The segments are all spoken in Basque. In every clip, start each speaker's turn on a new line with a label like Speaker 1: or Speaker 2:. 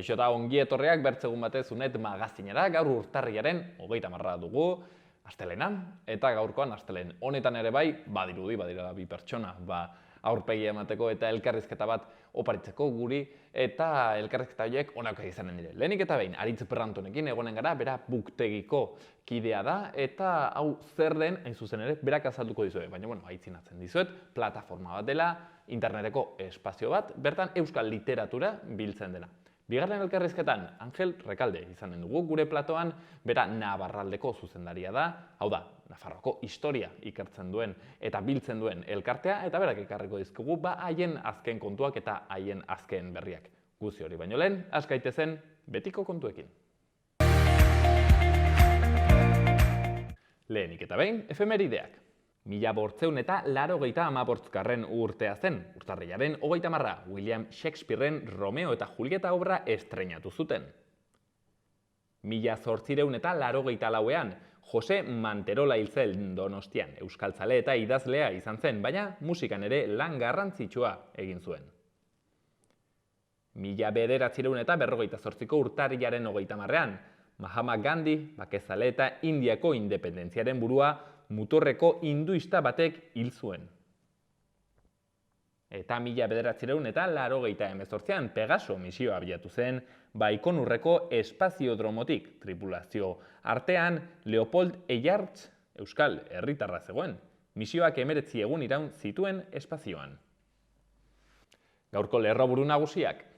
Speaker 1: Kaixo eta ongi etorriak bertzegun batez unet magazinera, gaur urtarriaren 30 dugu, astelenan, eta gaurkoan astelehen honetan ere bai, badirudi, badira bi pertsona, aurpegia emateko eta elkarrizketa bat oparitzeko guri, eta elkarrizketa horiek onak izanen dire. Lehenik eta behin, Aritz Perrantonekin egonen gara, bera Booktegiko kidea da, eta hau zer den, hain zuzen ere, berak azalduko dizuet, baina aitzinatzen dizuet, plataforma bat dela, interneteko espazio bat, bertan euskal literatura biltzen dena. Bigarren elkarrizketan, Angel Rekalde izanen dugu gure platoan, bera Navarraldeko zuzendaria da, hau da, Nafarroako historia ikertzen duen eta biltzen duen elkartea, eta berak ekarriko dizkugu haien azken kontuak eta haien azken berriak. Guzti hori baino lehen, has gaitezen betiko kontuekin. Lehenik eta behin, efemerideak. 1988 urtea zen, urtarrilaren 30, William Shakespearen Romeo eta Julieta obra estreinatu zuten. 1984ean, Jose Manterola hil zen Donostian, euskaltzale eta idazlea izan zen, baina musikan ere lan garrantzitsua egin zuen. 1958ko urtarrilaren 30ean, Mahatma Gandhi, bakezale eta Indiako independentziaren burua, muturreko hinduista batek hil zuen. Eta 1988an Pegaso misioa abiatu zen, Baikonurreko espaziodromotik tripulazio artean Leopold Eyarts euskal herritarra zegoen. Misioak 19 egun iraun zituen espazioan. Gaurko lerroburu nagusiak.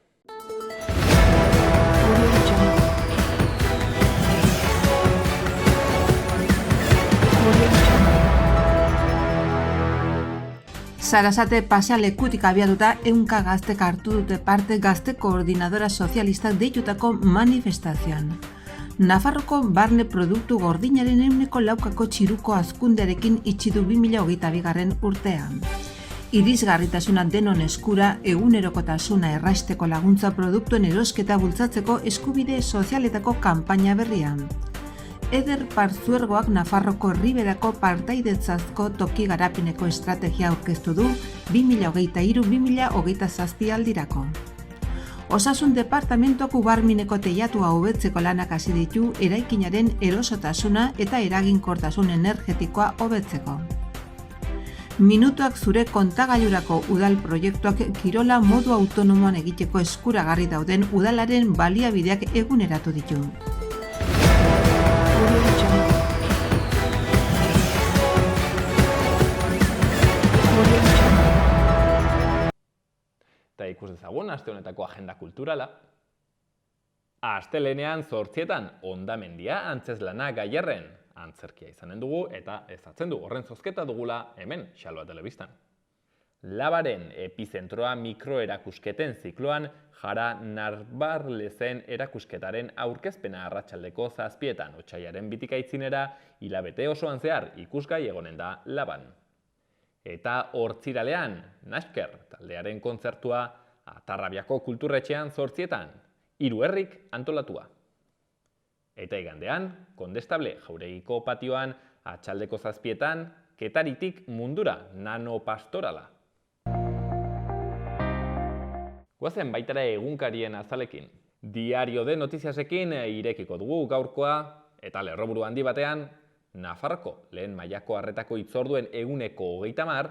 Speaker 2: Sarasate pasealekutik abiatuta 100 gaztek hartu dute parte Gazte Koordinadora Sozialistak deitutako manifestazioan. Nafarroko barne produktu gordinaren 4%ko txiruko hazkundearekin itxi du 2022 urtean. Irisgarritasuna denon eskura, egunerokotasuna erraisteko laguntza produktuen erosketa bultzatzeko eskubide sozialetako kanpaina berrian. Eder Partzuergoak Nafarroko Riberako partaidetzazko toki garapeneko estrategia aurkeztu du 2023-2027 aldirako. Osasun departamentuak Ubarmineko teilatua hobetzeko lanak hasi ditu eraikinaren erosotasuna eta eraginkortasun energetikoa hobetzeko. Minutuak zure kontagailurako udal proiektuak kirola modu autonomoan egiteko eskuragarri dauden udalaren baliabideak eguneratu ditu.
Speaker 1: Eta ikus dezagun, aste honetako agenda kulturala. Astelehenean 8etan hondamendia antzeslana Gaiarren. Antzerkia izanen dugu eta ezatzen du horren zozketa dugula hemen Xalba Telebistan. Labaren epizentroa mikroerakusketen zikloan Jara Narbarlezen erakusketaren aurkezpena arratsaldeko 7etan otsailaren 2 aitzinera hilabete osoan zehar ikusgai egonen da Laban. Eta hortziralean, Nasker taldearen kontzertua Atarrabiako kulturretxean 8etan, 3 herrik antolatua. Eta igandean, Kondestable Jauregiko patioan atxaldeko 7etan, Ketaritik mundura nanopastorala. Goazen baitara egunkarien azalekin. Diario de Notiziasekin irekiko dugu gaurkoa eta lerroburu handi batean, Nafarroko lehen mailako arretako hitzorduen eguneko 30,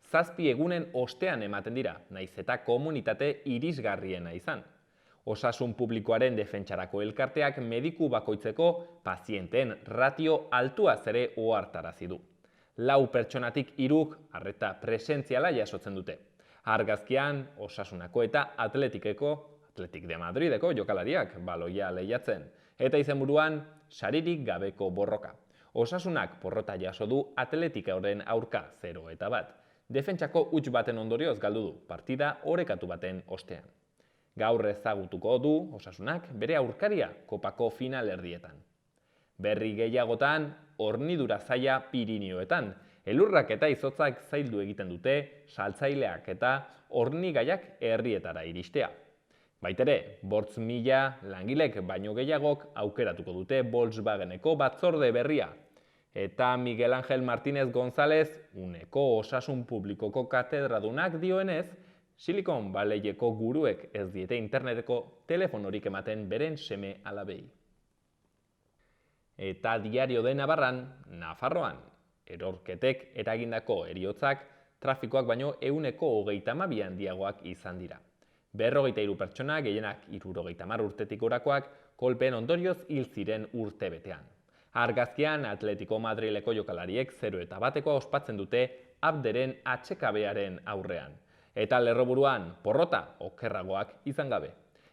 Speaker 1: 7 egunen ostean ematen dira, naiz eta komunitate irisgarriena izan. Osasun publikoaren defentsarako elkarteak mediku bakoitzeko pazienteen ratio altua ere ohartarazi du. 4 pertsonatik 3 arreta presentziala jasotzen dute. Argazkian, Osasunako eta Atletik de Madrideko jokalariak baloia lehiatzen. Eta izenburuan, saririk gabeko borroka. Osasunak porrota jaso du Atletikoren aurka 0-1. Defentsako huts baten ondorioz galdu du, partida orekatu baten ostean. Gaur ezagutuko du Osasunak bere aurkaria kopako final erdietan. Berri gehiagotan, hornidura zaila Pirinioetan, elurrak eta izotzak zaildu egiten dute saltzaileak eta hornigaiak herrietara iristea. Baitere, 5.000 langilek baino gehiagok aukeratuko dute Volkswageneko batzorde berria. Eta Miguel Ángel Martínez González, UNEko osasun publikoko katedradunak dioenez, Silicon Valleyeko guruek ez diete interneteko telefonorik ematen beren seme alabei. Eta Diario de Navarran, Nafarroan, erorketek eragindako heriotzak trafikoak baino 132 handiagoak izan dira. 53 pertsona, gehienak 70 urtetik gorakoak, kolpeen ondorioz hil ziren urtebetean. Argazkian Atletico Madrileko jokalariek 0-1 ospatzen dute Abderen HKB-aren aurrean. Eta lerroburuan porrota okerragoak izan gabe.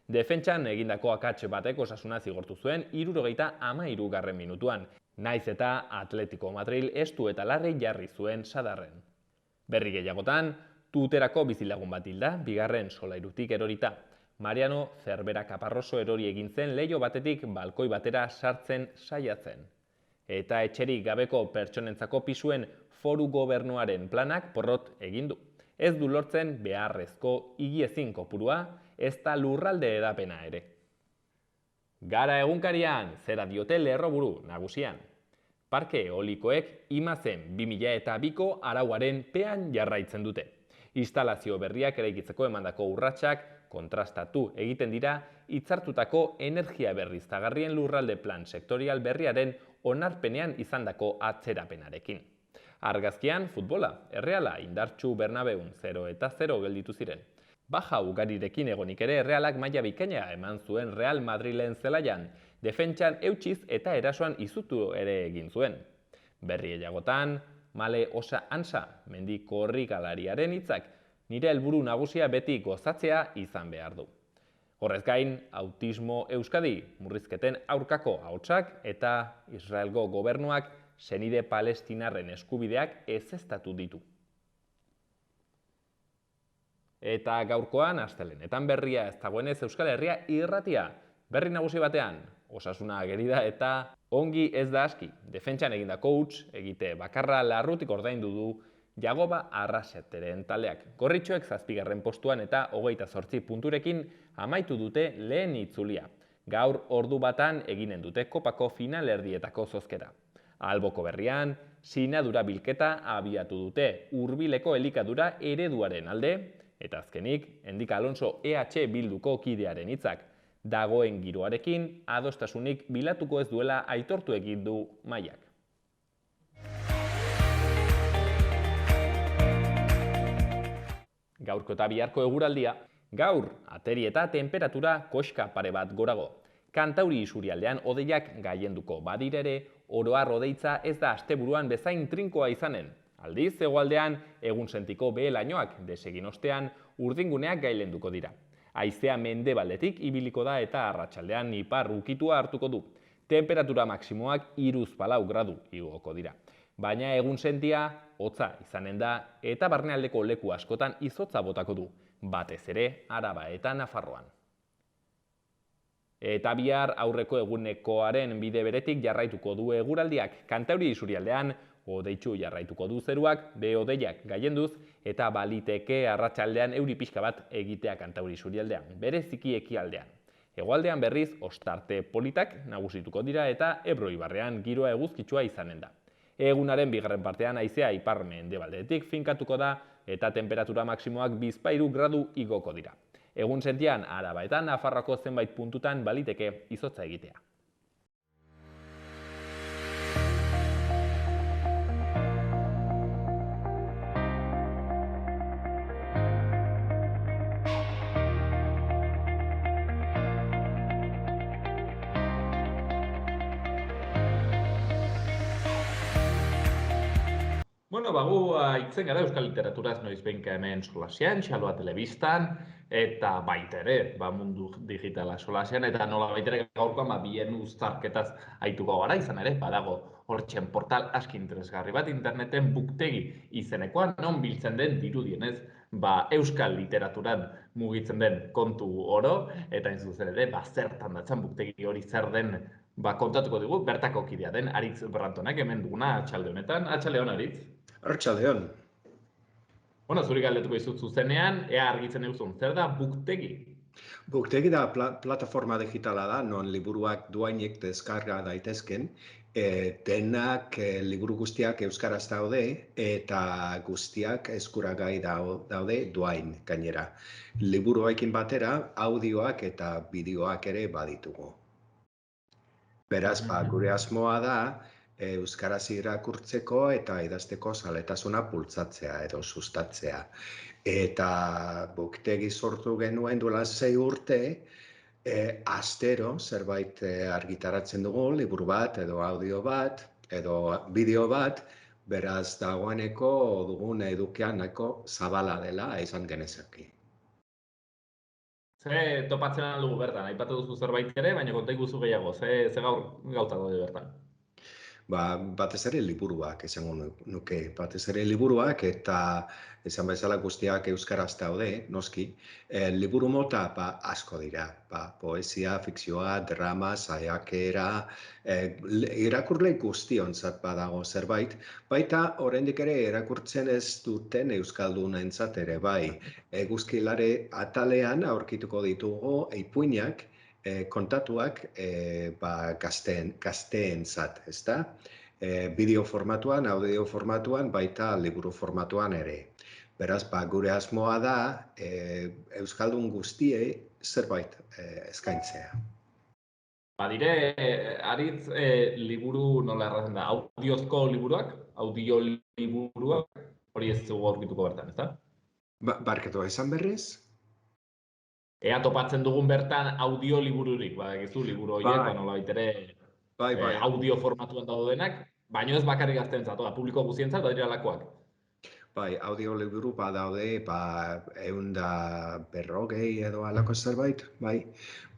Speaker 1: Defentsan egindako akats batek Osasuna zigortu zuen 73. minutuan, naiz eta Atletico Madril estu eta larri jarri zuen sadarren. Berri gehiagotan, Tuterako bizilagun bat hilda, bigarren solairutik erorita. Mariano Zerbera Caparroso erori egin zen leiho batetik balkoi batera sartzen saiatzen. Eta etxerik gabeko pertsonentzako pisuen foru gobernuaren planak porrot egin du. Ez du lortzen beharrezko higiezin kopurua, ez da lurralde edapena ere. Gara egunkarian, zera diote lerroburu nagusian. Parke eolikoek Imazen 2002ko arauaren pean jarraitzen dute. Instalazio berriak eraikitzeko emandako urratsak kontrastatu egiten dira hitzartutako energia berriztagarrien lurralde plan sektorial berriaren onarpenean izandako atzerapenarekin. Argazkian futbola, Erreala indartsu Bernabeun 0-0 gelditu ziren. Baja ugarirekin egonik ere Errealak maila bikaina eman zuen Real Madrilen zelaian, defentsan eutsiz eta erasoan izutu ere egin zuen. Berri gehiagotan, Male Osa Ansa, mendiko korrikalariaren hitzak, nire helburu nagusia beti gozatzea izan behar du. Horrez gain, Autismo Euskadi, murrizketen aurkako ahotsak eta Israelgo gobernuak senide palestinarren eskubideak ezeztatu ditu. Eta gaurkoan, astelenetan berria ez dagoenez Euskal Herria irratia. Berri nagusi batean, Osasuna gerida eta ongi ez da aski. Defentsan egindako huts, egite bakarra larrutik ordaindu du Jagoba Arraseteren taldeak. Gorritxoek 7. postuan eta 28 punturekin amaitu dute lehen itzulia. Gaur ordu batan eginen dute kopako finalerdietako zozketa. Alboko berrian, sinadura bilketa abiatu dute hurbileko elikadura ereduaren alde, eta azkenik, Endika Alonso EH Bilduko kidearen hitzak. Dagoen giroarekin, adostasunik bilatuko ez duela aitortu egin du Maiak. Gaurko eta biharko eguraldia, gaur ateri eta temperatura koxka pare bat gorago. Kantauri isurialdean hodeiak gailenduko badira ere, oro har hodeitza ez da asteburuan bezain trinkoa izanen. Aldiz, hegoaldean egun sentiko behe-lainoak desegin ostean urdinguneak gailenduko dira. Haizea mendebaldetik ibiliko da eta arratsaldean ipar ukitua hartuko du. Temperatura maksimoak 3-4 gradu igoko dira. Baina egun sentia hotza izanen da eta barnealdeko leku askotan izotza botako du, batez ere Araba eta Nafarroan. Eta bihar aurreko egunekoaren bide beretik jarraituko du eguraldiak. Kantauri isurialdean hodeitsu jarraituko du zeruak, behe-hodeiak gaienduz eta baliteke arratsaldean euri pixka bat egitea Kantauri isurialdean, bereziki ekialdean. Hegoaldean berriz ostarte politak nagusituko dira eta Ebro ibarrean giroa eguzkitsua izanen da. Egunaren bigarren partean haizea ipar mendebaldetik finkatuko da eta temperatura maksimoak 2-3 gradu igoko dira. Egun sentian Araba eta Nafarroako zenbait puntutan baliteke izotza egitea. Gu hitzen gara Euskal Literaturaz noiz behinka hemen solasean, Xaloa Telebistan, eta baita ere, mundu digitala solasean, eta nola baita ere gaurkoan bien uztarketaz aituko gara izan ere, badago hortxen portal aski interesgarri bat interneten buktegi izenekoan, non biltzen den dirudienez, Euskal Literaturan mugitzen den kontu oro, eta hain zuzen ere, zertan datzan buktegi hori zer den kontatuko digu, bertako kidea den Aritz Brantonak hemen duguna atxalde honetan. Atxalde hon, Aritz?
Speaker 3: Arratsaldeon.
Speaker 1: Zuri galdetuko izut zuzenean, ea argitzen euzun, zer da buktegi?
Speaker 3: Buktegi da plataforma digitala da, non liburuak doainek deskarga daitezken, Denak liburu guztiak euskaraz daude eta guztiak eskuragai daude doain gainera. Liburuekin batera audioak eta bideoak ere baditugu. Beraz, gure asmoa da euskaraz irakurtzeko eta idazteko zaletasuna bultzatzea edo sustatzea. Eta Booktegi sortu genuen duela 6 urte, astero zerbait argitaratzen dugu, liburu bat edo audio bat edo bideo bat, beraz dagoeneko dugun edukia nahiko zabala dela izan genezake.
Speaker 1: Ze topatzen aldugu bertan, aipatu duzu zerbait ere, baina konta iguzu gehiago, ze gauza daude bertan.
Speaker 3: Batez ere liburuak esango nuke, batez ere liburuak eta esan bezala guztiak euskaraz daude, noski. Liburu mota asko dira, poesia, fikzioa, drama, saiakera, irakurle guztiontzat badago zerbait, baita oraindik ere irakurtzen ez duten euskaldunentzat ere bai. Eguzkilare atalean aurkituko ditugu ipuinak, kontatuak gazteentzat, ezta? Bideo formatuan, audio formatuan, baita liburu formatuan ere. Beraz, gure asmoa da euskaldun guztiei zerbait eskaintzea.
Speaker 1: Badire, aritz liburu nola errazen da, audiozko liburuak, audio liburuak, hori ez zugu aurkituko bertan, ezta?
Speaker 3: Barkatu esan berriz?
Speaker 1: Ea topatzen dugun bertan audio libururik, egizu liburu horiek, nola baitere audio formatuan daudenak, baino ez bakarrik gazteentzat, publiko guztientzat, badira alakoak.
Speaker 3: Bai, audio liburu badaude, 150 edo halako zerbait, bai.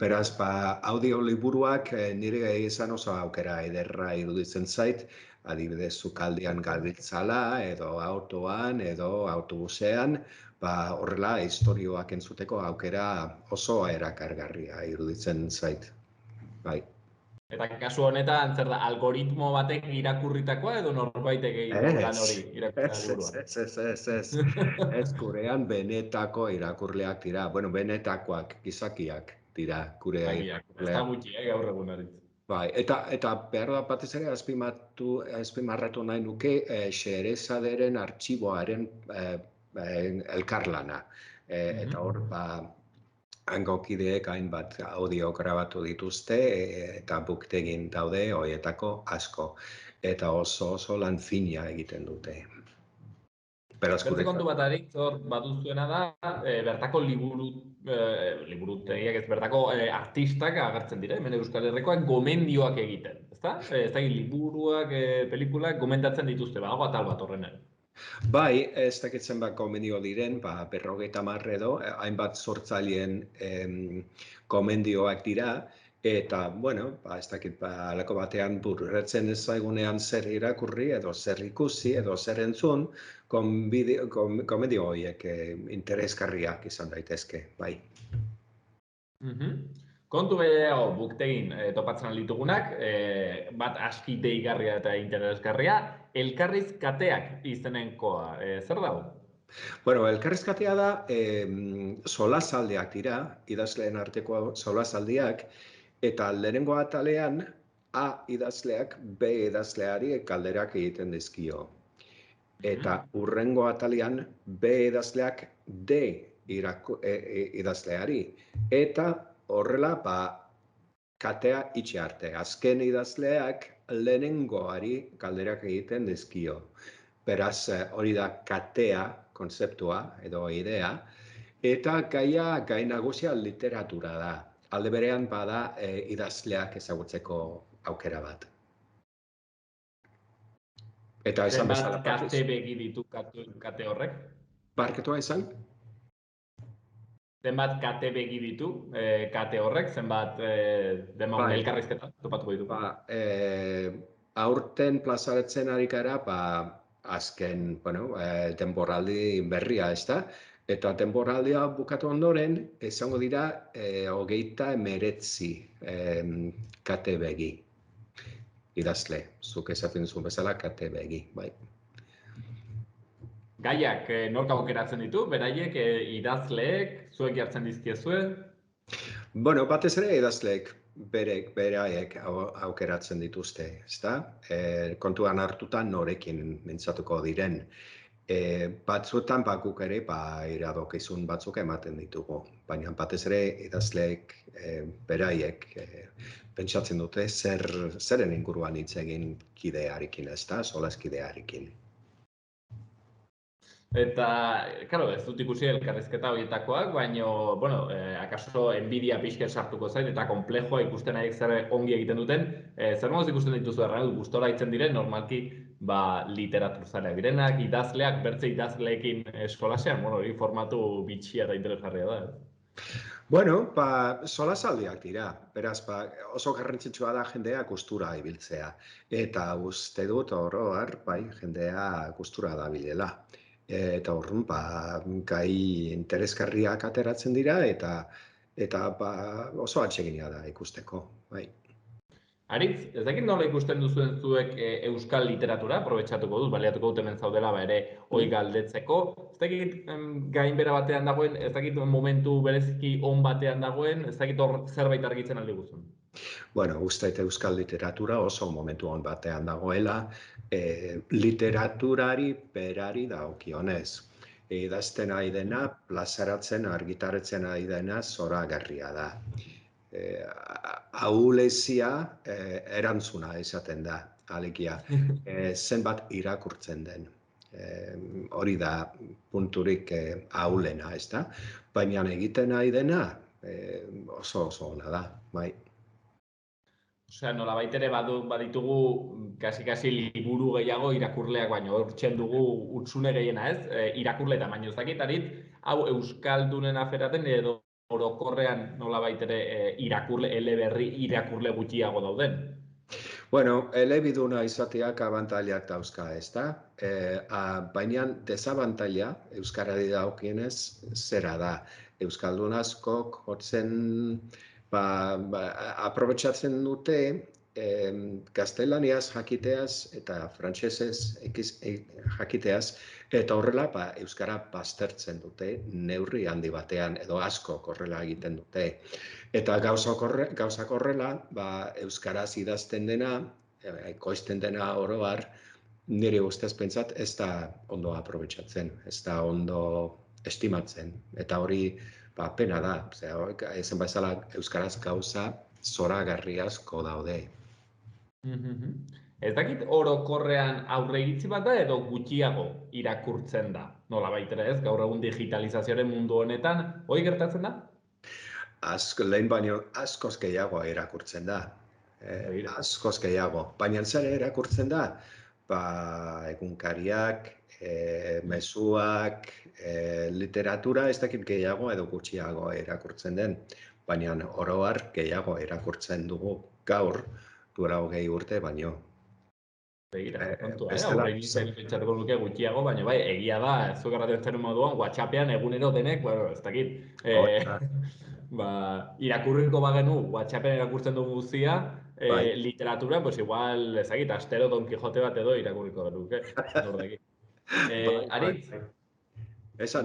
Speaker 3: Beraz, audio liburuak nire izan oso aukera ederra iruditzen zait, adibidez sukaldean gabiltzala, edo autoan, edo autobusean, horrela istorioak entzuteko aukera oso erakargarria iruditzen zait, bai.
Speaker 1: Eta kasu honetan, zer da, algoritmo batek irakurritakoa edo norbaitek egin du lan hori irakurtzea liburua?
Speaker 3: Ez, gurean benetako irakurleak dira. Bueno, benetakoak, gizakiak dira gure
Speaker 1: irakurleak. Ez da gutxi, gaur egun aritz.
Speaker 3: Bai, eta behar da batez ere azpimarratu nahi nuke Xerezaderen artxiboaren elkarlana. Eta hor, hango kideek hainbat audio grabatu dituzte eta Booktegin daude horietako asko. Eta oso lan fina egiten dute.
Speaker 1: Beste kontu bat aritz, hor baduzuena da, bertako liburutegiak ez, bertako artistak agertzen dira, hemen Euskal Herrikoak gomendioak egiten, ezta? Ez da, liburuak, pelikulak gomendatzen dituzte, badago atal bat horrenen.
Speaker 3: Bai, ez dakitzen gomendio diren, 50 edo, hainbat sortzaileen gomendioak dira, eta, bueno, ez dakit, halako batean burretzen ez zaigunean zer irakurri, edo zer ikusi, edo zer entzun, gomendio horiek interesgarriak izan daitezke, bai.
Speaker 1: Kontu gehiago Booktegin topatzen alditugunak, bat aski deigarria eta interesgarria, Elkarriz kateak izenenkoa, zer dago?
Speaker 3: Bueno, Elkarriz katea da solasaldiak dira, idazleen arteko solasaldiak, eta lehenengo atalean A idazleak B idazleari galderak egiten dizkio. Eta hurrengo atalean B idazleak D idazleari. Eta horrela, katea itxi arte. Azken idazleak lehenengoari galderak egiten dizkio. Beraz, hori da katea kontzeptua edo idea. Eta gai nagusia literatura da. Alde berean bada idazleak ezagutzeko aukera bat. Eta esan bezala
Speaker 1: patuz. Zenbat kate begi ditu kate horrek?
Speaker 3: Barketua esan?
Speaker 1: Zenbat kate begi ditu kate horrek, zenbat elkarrizketa topatuko ditu?
Speaker 3: Aurten plazaratzen ari gara, azken, temporaldi berria, ez da? Eta temporaldia bukatu ondoren, izango dira 39 kate begi. Idazle, zuk esaten zuen bezala kate begi, bai.
Speaker 1: Gaiak nork aukeratzen ditu, beraiek idazleek, zuek jartzen dizkiezue?
Speaker 3: Bueno, batez ere idazleek. beraiek aukeratzen dituzte, ezta? Kontuan hartuta norekin mintzatuko diren. Batzuetan guk ere iradokizun batzuk ematen ditugu, baina batez ere idazleek beraiek pentsatzen dute zeren inguruan hitz egin kidearekin, ezta? Solaskidearekin.
Speaker 1: Eta, claro, ez dut ikusi elkarrizketa horietakoak, baina, bueno, akaso enbidia pixket sartuko zait, eta komplejoa ikusten nahiek zer ongi egiten duten, zer moz ikusten dituzu erran, gustora hitzen diren, normalki, literaturzaleak direnak, idazleak, bertze idazleekin solasean, bueno, hori formatu bitxia eta interesgarria da.
Speaker 3: Bueno, solasaldiak dira, beraz, oso garrantzitsua da jendea gustura ibiltzea, eta uste dut oro har, jendea gustura dabilela. Eta horren, gai interesgarriak ateratzen dira, eta oso atsegina da ikusteko, bai.
Speaker 1: Aritz, ez dakit nola ikusten duzuen zuek euskal literatura, aprobetxatuko dut, baliatuko dut hemen zaudela ere hoi galdetzeko. Ez dakit gainbera batean dagoen, ez dakit momentu bereziki on batean dagoen, ez dakit hor zerbait argitzen aldi guzun.
Speaker 3: Bueno, uste eta euskal literatura oso momentu on batean dagoela, literaturari berari daukionez. Idazten ari dena, plazaratzen, argitaratzen ari dena zoragarria da. Ahulezia erantzuna izaten da, alegia, zenbat irakurtzen den. Hori da punturik ahulena, ez da? Baina egiten ari dena oso ona da, bai.
Speaker 1: Osea, nolabait ere baditugu kasi liburu gehiago irakurleak baino, hortzen dugu utzune gehiena ez, irakurle eta baino ez dakit, Arit, hau euskaldunen aferaten edo orokorrean nolabait ere eleberri irakurle gutxiago dauden.
Speaker 3: Bueno, elebiduna izateak abantailak dauzka, ez da? Baina desabantaila, euskarari dagokienez, zera da. Euskaldun askok jotzen aprobetxatzen dute gaztelaniaz jakiteaz eta frantsesez jakiteaz, eta horrela euskara baztertzen dute neurri handi batean, edo askok horrela egiten dute. Eta gauzak horrela, euskaraz idazten dena, ekoizten dena oro har, nire ustez pentsat ez da ondo aprobetxatzen, ez da ondo estimatzen. Eta hori pena da, ezen bezala euskaraz gauza zoragarri asko daude.
Speaker 1: Ez dakit orokorrean aurre iritzi bat da edo gutxiago irakurtzen da. Nola baitera ez, gaur egun digitalizazioaren mundu honetan, hori gertatzen da?
Speaker 3: Lehen baino askoz gehiago irakurtzen da. Askoz gehiago. Baina zer irakurtzen da? Egunkariak, mezuak, literatura ez dakit gehiago edo gutxiago irakurtzen den. Baina oro har gehiago irakurtzen dugu gaur, duela 20 urte baino.
Speaker 1: Begira, kontua, aurre iritzi pentsatuko nuke gutxiago, baina bai, egia da, zuk erraten zen moduan, WhatsAppean egunero denek, ez dakit, irakurriko bagenu, WhatsAppean irakurtzen dugu guztia, literatura, pues igual, ez dakit, astero Don Quijote bat edo irakurriko genuke, nor daki. Aritz,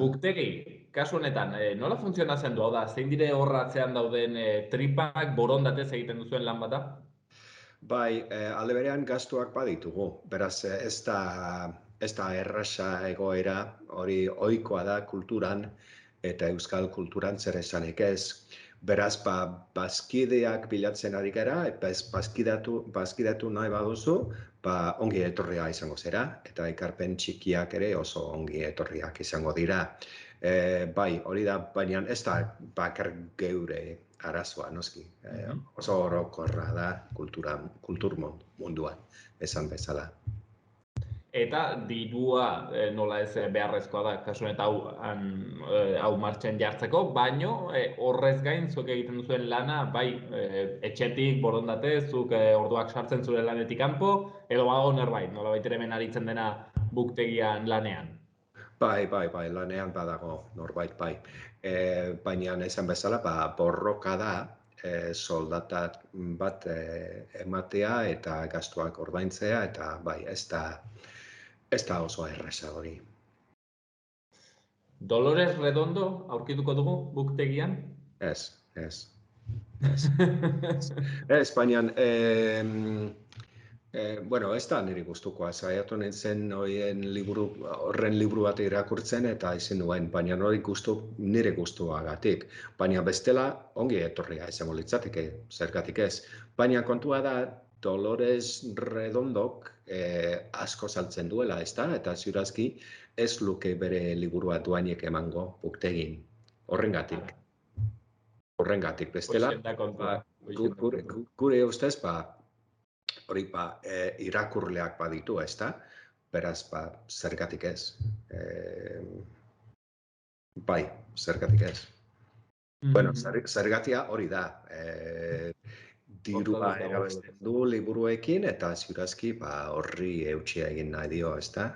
Speaker 1: Buktegi, kasu honetan, nola funtzionatzen du, hau da, zein dire horratzean dauden tripak borondatez egiten duzuen lan bat da?
Speaker 3: Bai, alde berean gastuak baditugu, beraz ez da erraza egoera, hori ohikoa da kulturan eta euskal kulturan zer esanik ez. Beraz, bazkideak bilatzen ari gara, eta bazkidatu nahi baduzu, ongi etorria izango zera, eta ekarpen txikiak ere oso ongi etorriak izango dira. Bai, hori da, baina ez da bakar geure arazoa, noski. Oso orokorra da kultur munduan, esan bezala.
Speaker 1: Eta dirua nola ez beharrezkoa da, kasu honetan hau martxan jartzeko, baino horrez gain zuek egiten duzuen lana, bai etxetik, borondatez, zuk orduak sartzen zure lanetik kanpo, edo bago nerbait, nola baitere hemen aritzen dena buktegian lanean.
Speaker 3: Bai, lanean badago norbait, bai. Baina esan bezala, borroka da, soldata bat ematea eta gastuak ordaintzea, eta bai, ez da oso erraza hori.
Speaker 1: Dolores Redondo aurkituko dugu buktegian?
Speaker 3: Ez. Espainian, bueno, ez da niri gustukoa, saiatu nintzen horren liburu bat irakurtzen eta ezin nuen, baina nire gustuagatik. Baina bestela ongi etorria izango litzateke, zergatik ez. Baina kontua da Dolores Redondok asko saltzen duela, ezta? Eta ziurazki ez luke bere liburua doainek emango buktegin. Horrengatik. Bestela, gure ustez, hori irakurleak baditu, ezta? Beraz, zergatik ez. Bai, zergatik ez. Bueno, zergatia hori da. Dirua erabesten du liburuekin eta ziurazki horri eutxia egin nahi dio, ezta?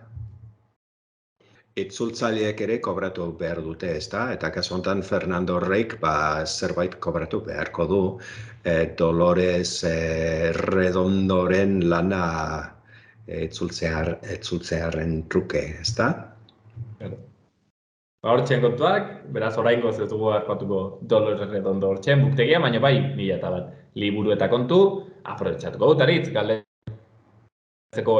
Speaker 3: Itzultzaileek ere kobratu behar dute, ezta? Eta kasu honetan Fernando Reik zerbait kobratu beharko du Dolores Redondoren lana itzultzearen truke, ezta?
Speaker 1: Hortxen kontuak, beraz oraingoz ez dugu harpatuko Dolores Redondo hortxen buktegia, baina bai, 1001 liburu eta kontu, aprobetxatuko dut aritz, galdetzeko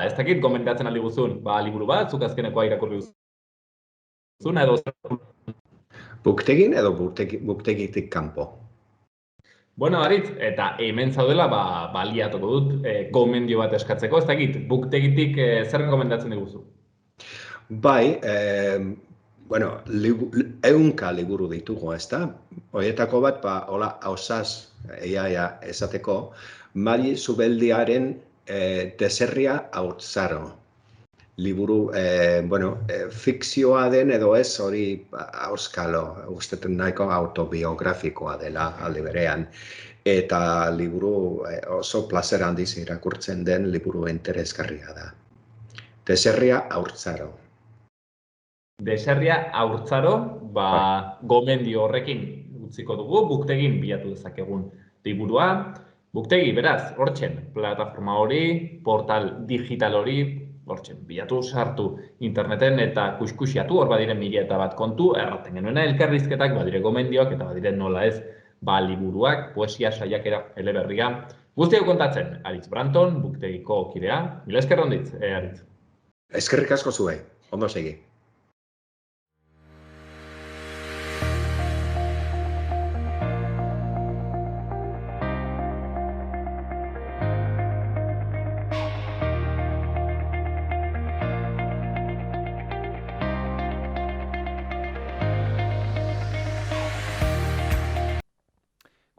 Speaker 1: ez dakit gomendatzen aldi guzun, liburu bat, zuk azkenekoa irakurri guzun, edo
Speaker 3: Buktegin edo buktegitik kanpo?
Speaker 1: Bueno, aritz, eta hemen zaudela baliatuko dut gomendio bat eskatzeko, ez dakit, buktegitik zer gomendatzen diguzu?
Speaker 3: Bai, bueno, 100 liburu ditugu, ezta? Horietako bat, hola, hausaz, esateko, Mari Zubeldiaren Deserria haurtzaro. Liburu, fikzioa den edo ez hori auskalo, ustetan nahiko autobiografikoa dela aldi berean. Eta liburu oso plazer handiz irakurtzen den liburu interesgarria da. Deserria haurtzaro.
Speaker 1: Deserria haurtzaro, gomendio horrekin utziko dugu, buktegin bilatu dezakegun liburua. Buktegi, beraz, hortxen, plataforma hori, portal digital hori, hortxen, bilatu sartu interneten eta kuskusiatu, hor badiren 1001 kontu, erraten genuena elkarrizketak, badire gomendioak eta badire nola ez, liburuak, poesia saiakera eleberria. Guzti hau kontatzen, Aritz Branton, buktegiko kidea. Mila esker onditz, Aritz.
Speaker 3: Eskerrik asko zuei, ondo segi.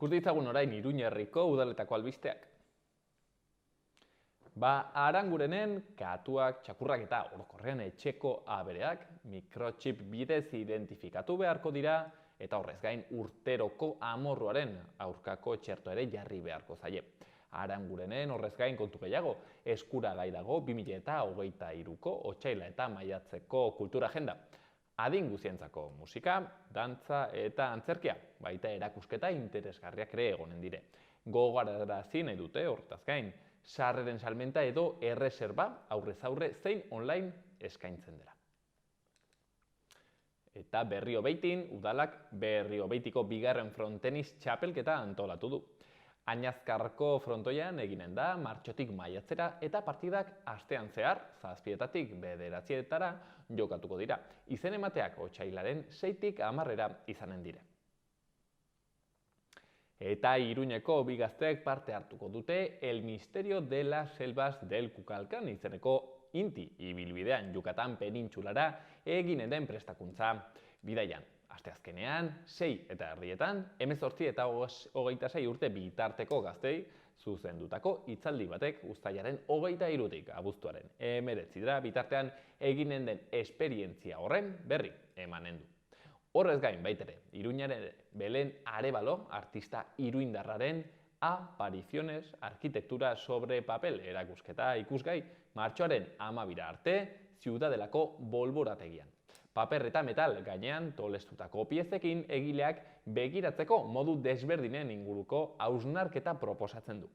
Speaker 1: Ikus ditzagun orain Iruñerriko udaletako albisteak. Arangurenen katuak, txakurrak eta orokorrean etxeko abereak mikrochip bidez identifikatu beharko dira eta horrez gain urteroko amorruaren aurkako txerto ere jarri beharko zaie. Arangurenen horrez gain kontu gehiago, eskuragai dago 2023ko otsaila eta maiatzeko kultura agenda. Adin guzientzako musika, dantza eta antzerkia, baita erakusketa interesgarriak ere egonen dire. Gogorarazi nahi dute hortaz gain, sarreren salmenta edo erreserba aurrez aurre zein online eskaintzen dela. Eta Berriobeitin, udalak Berriobeitiko bigarren frontenis txapelketa antolatu du. Añazkarko frontoian eginen da martxotik maiatzera eta partidak astean zehar, 7-tik 9-etara jokatuko dira. Izen emateak otsailaren 6-tik 10-era izanen dire. Eta Iruñeko bi gazteek parte hartuko dute El Misterio de las Selvas del Kukulkan izeneko inti ibilbidean Yucatan penintsulara eginen den prestakuntza bidaian. Asteazkenean, 6:30, 18 eta 26 urte bitarteko gaztei zuzendutako hitzaldi batek uztailaren 23-tik abuztuaren 19 bitartean eginen den esperientzia horren berri emanen du. Horrez gain baitere, Iruñaren Belen Arévalo, artista iruindarraren Apariciones, arquitectura sobre papel erakusketa ikusgai martxoaren 12 arte Ziudadelako bolborategian. Paper eta metal gainean tolestutako piezekin egileak begiratzeko modu desberdinen inguruko hausnarketa proposatzen du.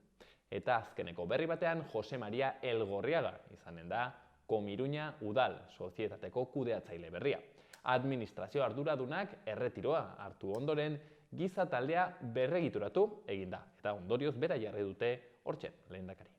Speaker 1: Eta azkeneko berri batean Jose Maria Elgorriaga izanen da Komiruña Udal sozietateko kudeatzaile berria. administrazio arduradunak erretiroa hartu ondoren, giza taldea berregituratu egin da, eta ondorioz bera jarri dute hortxe lehendakari.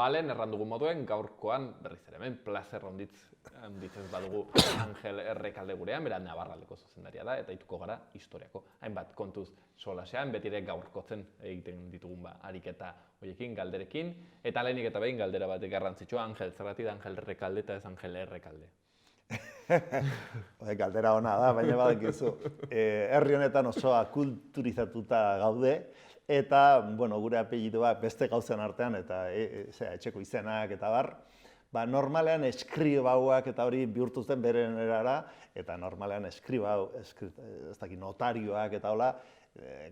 Speaker 1: Lehen errandugu moduen gaurkoan berriz ere hemen plazer handitzez badugu Angel Errekalde gurean, bera Navarraldeko zuzendaria da, eta ituko gara historiako hainbat kontuz solasean, betire gaurkotzen egiten ditugun ariketa horiekin, galderekin, eta lehenik eta behin galdera bat garrantzitsua, Angel, zergatik da Angel Errekalde eta ez Angel Errekalde?
Speaker 4: Galdera ona da, baina badakizu. Herri honetan osoa kulturizatuta gaude, eta gure apellidoa beste gauzen artean, eta etxeko izenak eta bar, normalean eskribauak eta hori bihurtu zen beren erara, eta normalean eskribau, ez dakit notarioak eta hola,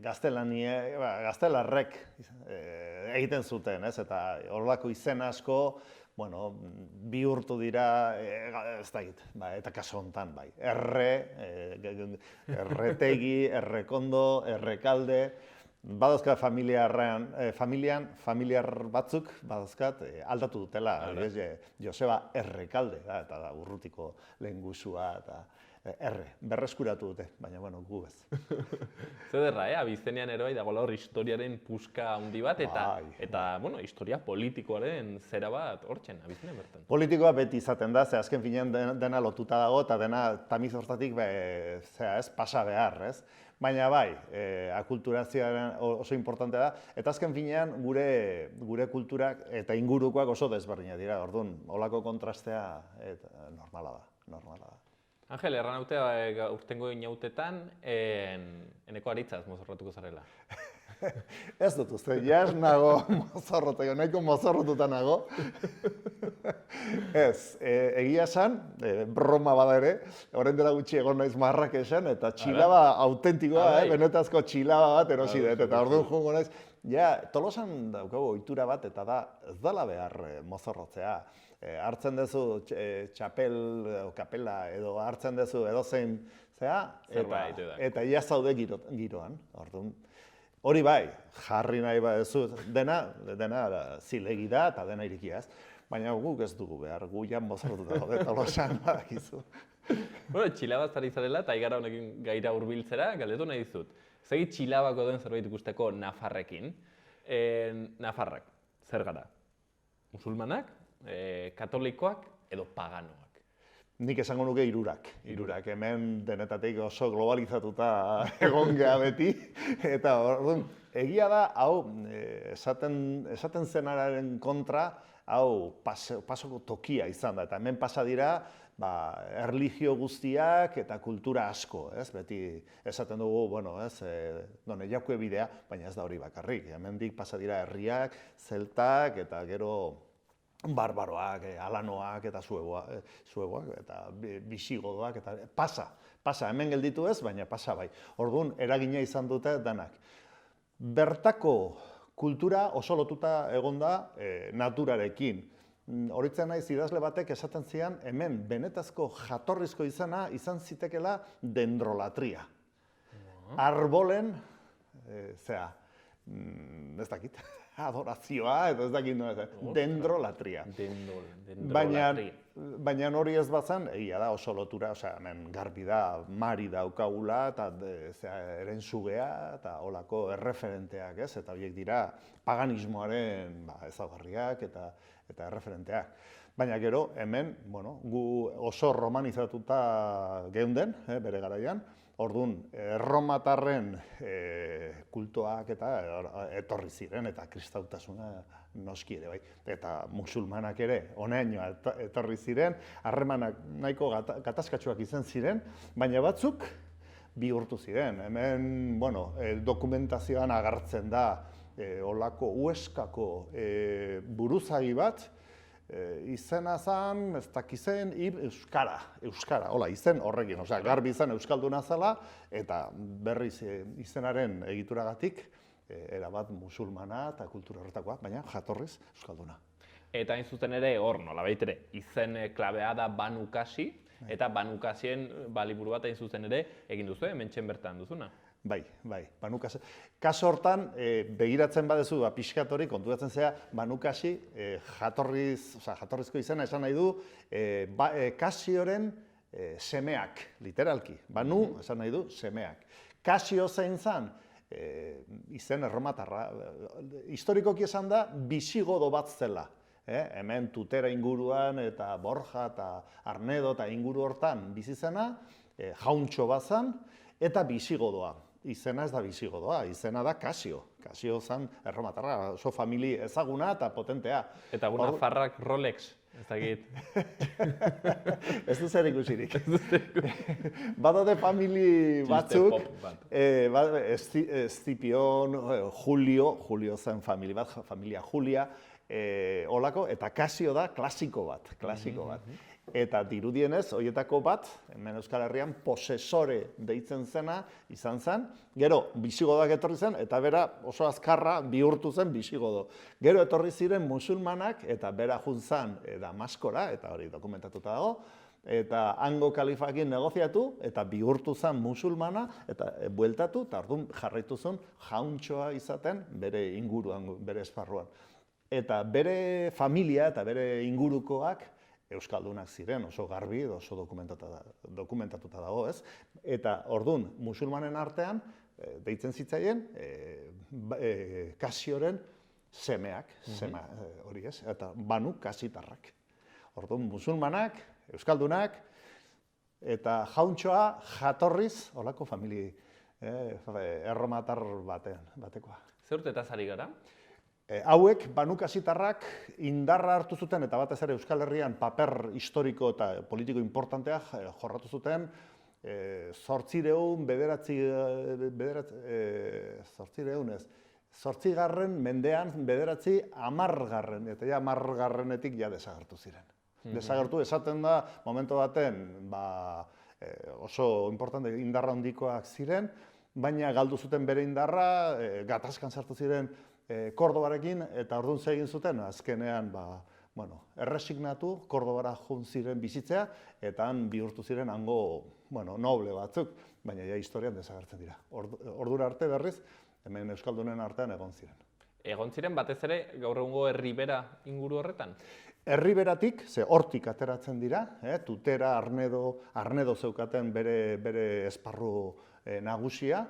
Speaker 4: gaztelarrek egiten zuten, eta horrelako izen asko, bihurtu dira, ez dakit, eta kaso honetan, bai, erretegi, errekondo, errekalde, badazkat familiar batzuk, badazkat aldatu dutela, Joseba Errekalde, eta da urrutiko lehengusua, eta berreskuratu dute, baina gu ez.
Speaker 1: Zederra, abizenean eroa dagoela hor historiaren puska handi bat, eta historia politikoaren zera bat hortzen, abizenean bertan.
Speaker 4: Politikoa beti izaten da, ze azken finean dena lotuta dago, eta dena tamiz hortatik pasa behar, ez? Baina bai, akulturazioaren oso importantea da, eta azken finean gure kulturak eta ingurukoak oso desberdinak dira, orduan, holako kontrastea normala da.
Speaker 1: Angel, erran hautea urtengo inautetan, eneko aritzaz mozorrotuko zarela.
Speaker 4: Ez dut uste, jas nago mozorroteko, nahiko mozorrotuta nago. Ez, egia esan, broma bada ere, orain dela gutxi egon naiz Marrakesan, eta txilaba autentikoa, benetazko txilaba bat erosi dut, eta orduan joango naiz. Tolosan daukagu ohitura bat, eta da, ez dela behar mozorrotzea. Hartzen duzu txapel, kapela, edo hartzen duzu edozein, eta ia zaude giroan, orduan. Hori bai, jarri nahi baduzu, dena zilegi da eta dena irikia ez. Baina guk ez dugu behar, gu jan mozorrotuta gaude Tolosan badakizu.
Speaker 1: Txilabaz ari zarela eta igara honekin gaira hurbiltzera, galdetu nahi dizut. Zegi txilabako den zerbait ikusteko Nafarrekin. Nafarrak, zer gara? Musulmanak, katolikoak edo paganoak?
Speaker 4: Nik esango nuke hirurak. Hemen denetatik oso globalizatuta egon geha beti. Eta orduan, egia da, hau, esaten zenararen kontra, hau, pasoko tokia izan da. Eta hemen pasa dira, erlijio guztiak eta kultura asko, ez? Beti esaten dugu, done jakue bidea, baina ez da hori bakarrik. Hemendik pasa dira herriak, zeltak eta gero barbaroak, alanoak eta zuegoak eta bisigodoak eta pasa, hemen gelditu ez, baina pasa bai. Orduan, eragina izan dute danak. Bertako kultura oso lotuta egon da naturarekin. Horitzen naiz idazle batek esaten zian, hemen benetazko jatorrizko izana izan zitekela dendrolatria. Arbolen, ez dakit, adorazioa, edo ez dakit dendrolatria. Baina hori ez bazan, egia da oso lotura, hemen garbi da, mari daukagula, eta erentzugea, eta holako erreferenteak, ez? Eta horiek dira paganismoaren ezaugarriak eta erreferenteak. Baina gero, hemen, gu oso romanizatuta geunden, bere garaian, orduan, erromatarren kultoak eta etorri ziren, eta kristautasuna noski ere bai. Eta musulmanak ere, honaino etorri ziren, harremanak nahiko gatazkatsuak izan ziren, baina batzuk bihurtu ziren. Hemen, dokumentazioan agertzen da, holako Hueskako buruzagi bat, izena zan, ez dakizen, Euskara, hola, izen horrekin, garbi izan Euskalduna zela, eta berriz izenaren egituragatik erabat musulmana eta kultura horretakoa, baina jatorriz euskalduna.
Speaker 1: Eta hain zuzen ere, hor nolabait ere, izen klabea da Banu Kasi, eta Banu Kasien liburu bat hain zuzen ere egin duzu, hementxen bertan duzuna.
Speaker 4: Bai, Banu Kasi. Kaso hortan, begiratzen badezu, pixkat hori, konturatzen zea, Banu Kasi jatorrizko izena esan nahi du, Kasioren semeak, literalki. Banu, esan nahi du, semeak. Kasio zein zan, izen erromatarra. Historikoki esan da, bisigodo bat zela. Hemen Tutera inguruan eta Borja eta Arnedo eta inguru hortan bizi zena, jauntxo bat zan, eta bisigodoa. Izena ez da bisigodoa, izena da Kasio. Kasio zan erromatarra, oso famili ezaguna eta potentea.
Speaker 1: Eta guna farrak Rolex, ez dakit.
Speaker 4: Ez du zer ikusirik. Badaude famili batzuk, Escipion, Julio zen famili bat, familia Julia, olako, eta Kasio da klasiko bat. Eta dirudienez, horietako bat, hemen Euskal Herrian, posesore deitzen zena izan zen, gero bisigodoak etorri zen, eta bera oso azkarra bihurtu zen bisigodo. Gero etorri ziren musulmanak, eta bera juntzan Damaskora, eta hori dokumentatuta dago, eta hango kalifakin negoziatu, eta bihurtu zen musulmana, eta bueltatu, eta orduan jarraitu zen jauntxoa izaten bere inguruan, bere esparruan. Eta bere familia eta bere ingurukoak euskaldunak ziren, oso garbi, oso dokumentatuta dago, ez? Eta orduan, musulmanen artean, deitzen zitzaien, Kasioren semeak, hori ez, eta Banu Kasitarrak. Orduan, musulmanak, euskaldunak, eta jauntxoa jatorriz, holako famili erromatar batekoa.
Speaker 1: Zer urtetaz ari gara?
Speaker 4: Hauek, Banu Kasitarrak indarra hartu zuten, eta batez ere Euskal Herrian paper historiko eta politiko importantea jorratu zuten, 8. mendean, 10. eta ja 10. ja desagertu ziren. Desagertu esaten da, momentu baten, oso importante indarra handikoak ziren, baina galdu zuten bere indarra, gatazkan sartu ziren Kordobarekin, eta orduan egin zuten, azkenean, erresignatu, Kordobara joan ziren bizitzea, eta han bihurtu ziren hango, noble batzuk, baina ja historian desagertzen dira. Ordura arte berriz, hemen euskaldunen artean egon ziren.
Speaker 1: Egon ziren batez ere gaur egungo Herribera inguru horretan?
Speaker 4: Herriberatik, ze hortik ateratzen dira, Tutera, Arnedo zeukaten bere esparru nagusia,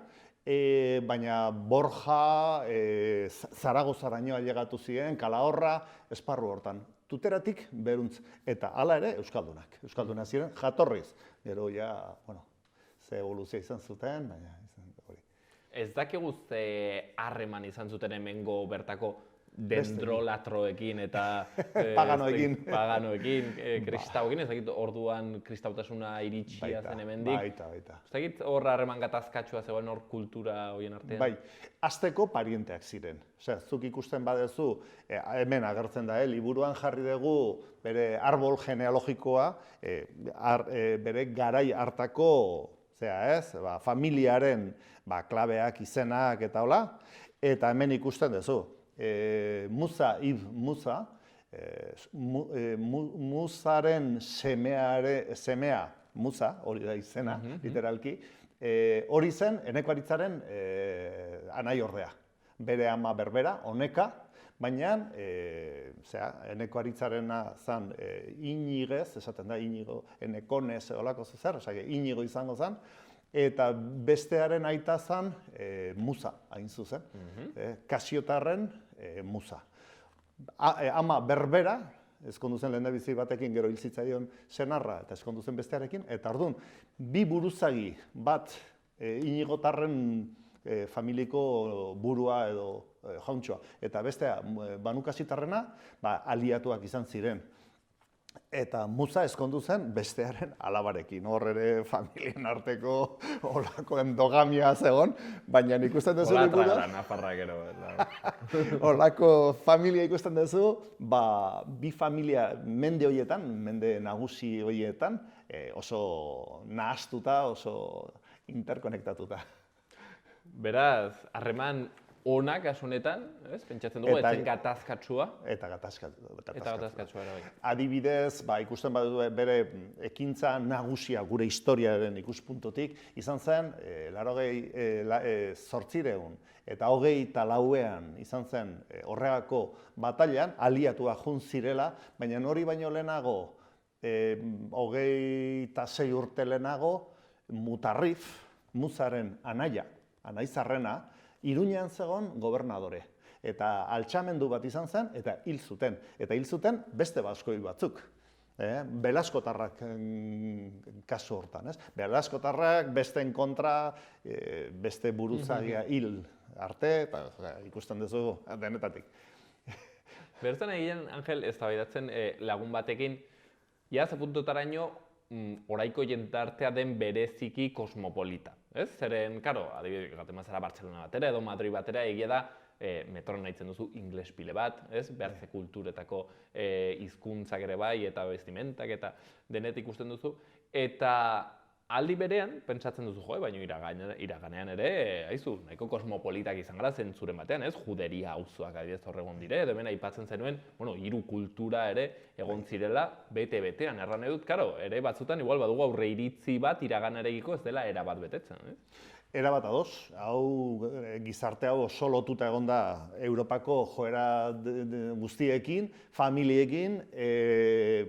Speaker 4: baina Borja, Zaragozaraino ailegatu ziren, Kalahorra, esparru hortan. Tuteratik beruntz, eta hala ere euskaldunak ziren jatorriz. Gero ja, ze evoluzioa izan zuten, baina hori.
Speaker 1: Ez dakigu ze harreman izan zuten hemengo bertako dendrolatroekin eta paganoekin, kristauekin, ez dakit orduan kristautasuna iritsia zen hemendik.
Speaker 4: Baita.
Speaker 1: Ez dakit hor harreman gatazkatsua zegoen hor kultura horien artean?
Speaker 4: Bai, hasteko parienteak ziren. Osea, zuk ikusten badezu, hemen agertzen da, liburuan jarri dugu bere arbol genealogikoa, bere garai hartako, familiaren klabeak, izenak eta hola, eta hemen ikusten duzu. Musa, Musaren semea, Musa, hori da izena, literalki, hori zen Eneko-Aritzaren anai ordea. Bere ama berbera, Oneka, baina Eneko-Aritzarena zen Inigez, esaten da, Inigo, Enekonez, olako zer, Inigo izango zen, eta bestearen aita zen Musa, hain zuzen, Kasiotarren Musa. Ama berbera, ezkondu zen lehendabizi batekin gero hil zitzaion senarra eta ezkondu zen bestearekin, eta orduan, bi buruzagi bat Inigotarren familiko burua edo jauntxoa, eta bestea Banu Kasitarrena aliatuak izan ziren. Eta Musa ezkondu zen bestearen alabarekin, hor ere familien arteko olako endogamia zegoen, baina ikusten duzu liburu.
Speaker 1: Olatra gara, nafarra gero.
Speaker 4: Olako familia ikusten duzu, bi familia mende horietan, mende nagusi horietan, oso nahastuta, oso interkonektatuta.
Speaker 1: Beraz, harreman onak kasu honetan, pentsatzen dugu, etzen gatazkatsua.
Speaker 4: Eta gatazkatsua.
Speaker 1: Ere bai.
Speaker 4: Adibidez, ikusten badu bere ekintza nagusia gure historiaren ikuspuntutik, izan zen, 1800 eta 24ean izan zen horregako batailan, aliatua jun zirela, baina hori baino lehenago, 26 urte lehenago, Mutarrif, Muzaren anaia, anaizarrena, Iruñean zegoen gobernadore. Eta altxamendu bat izan zen, eta hil zuten. Eta hil zuten beste baskoi batzuk. Belaskotarrak kasu hortan, ez? Belaskotarrak besteen kontra, beste buruzagia hil arte, eta ikusten duzu denetatik.
Speaker 1: Bertzen egin, Angel, eztabaidatzen lagun batekin, ja ze puntutaraino oraiko jendartea den bereziki kosmopolita. Zeren, karo, adibidez, gaten mazara Bartzelona batera edo Madrid batera, egia da, metroan nahitzen duzu ingles pile bat, behartze kulturetako hizkuntzak ere bai, eta bestimentak, eta denet ikusten duzu. Eta aldi berean, pentsatzen duzu, baina iraganean ere, haizu, nahiko kosmopolitak izan gara zentzuren batean, juderia auzoak adibidez hor egon dire, edo hemen aipatzen zenuen, hiru kultura ere egon zirela bete-betean, erran edut, karo, ere batzutan igual badugu aurre iritzi bat iraganarekiko ez dela erabat betetzen.
Speaker 4: Erabat ados, hau gizarte hau oso lotuta egon da Europako joera guztiekin, familiekin,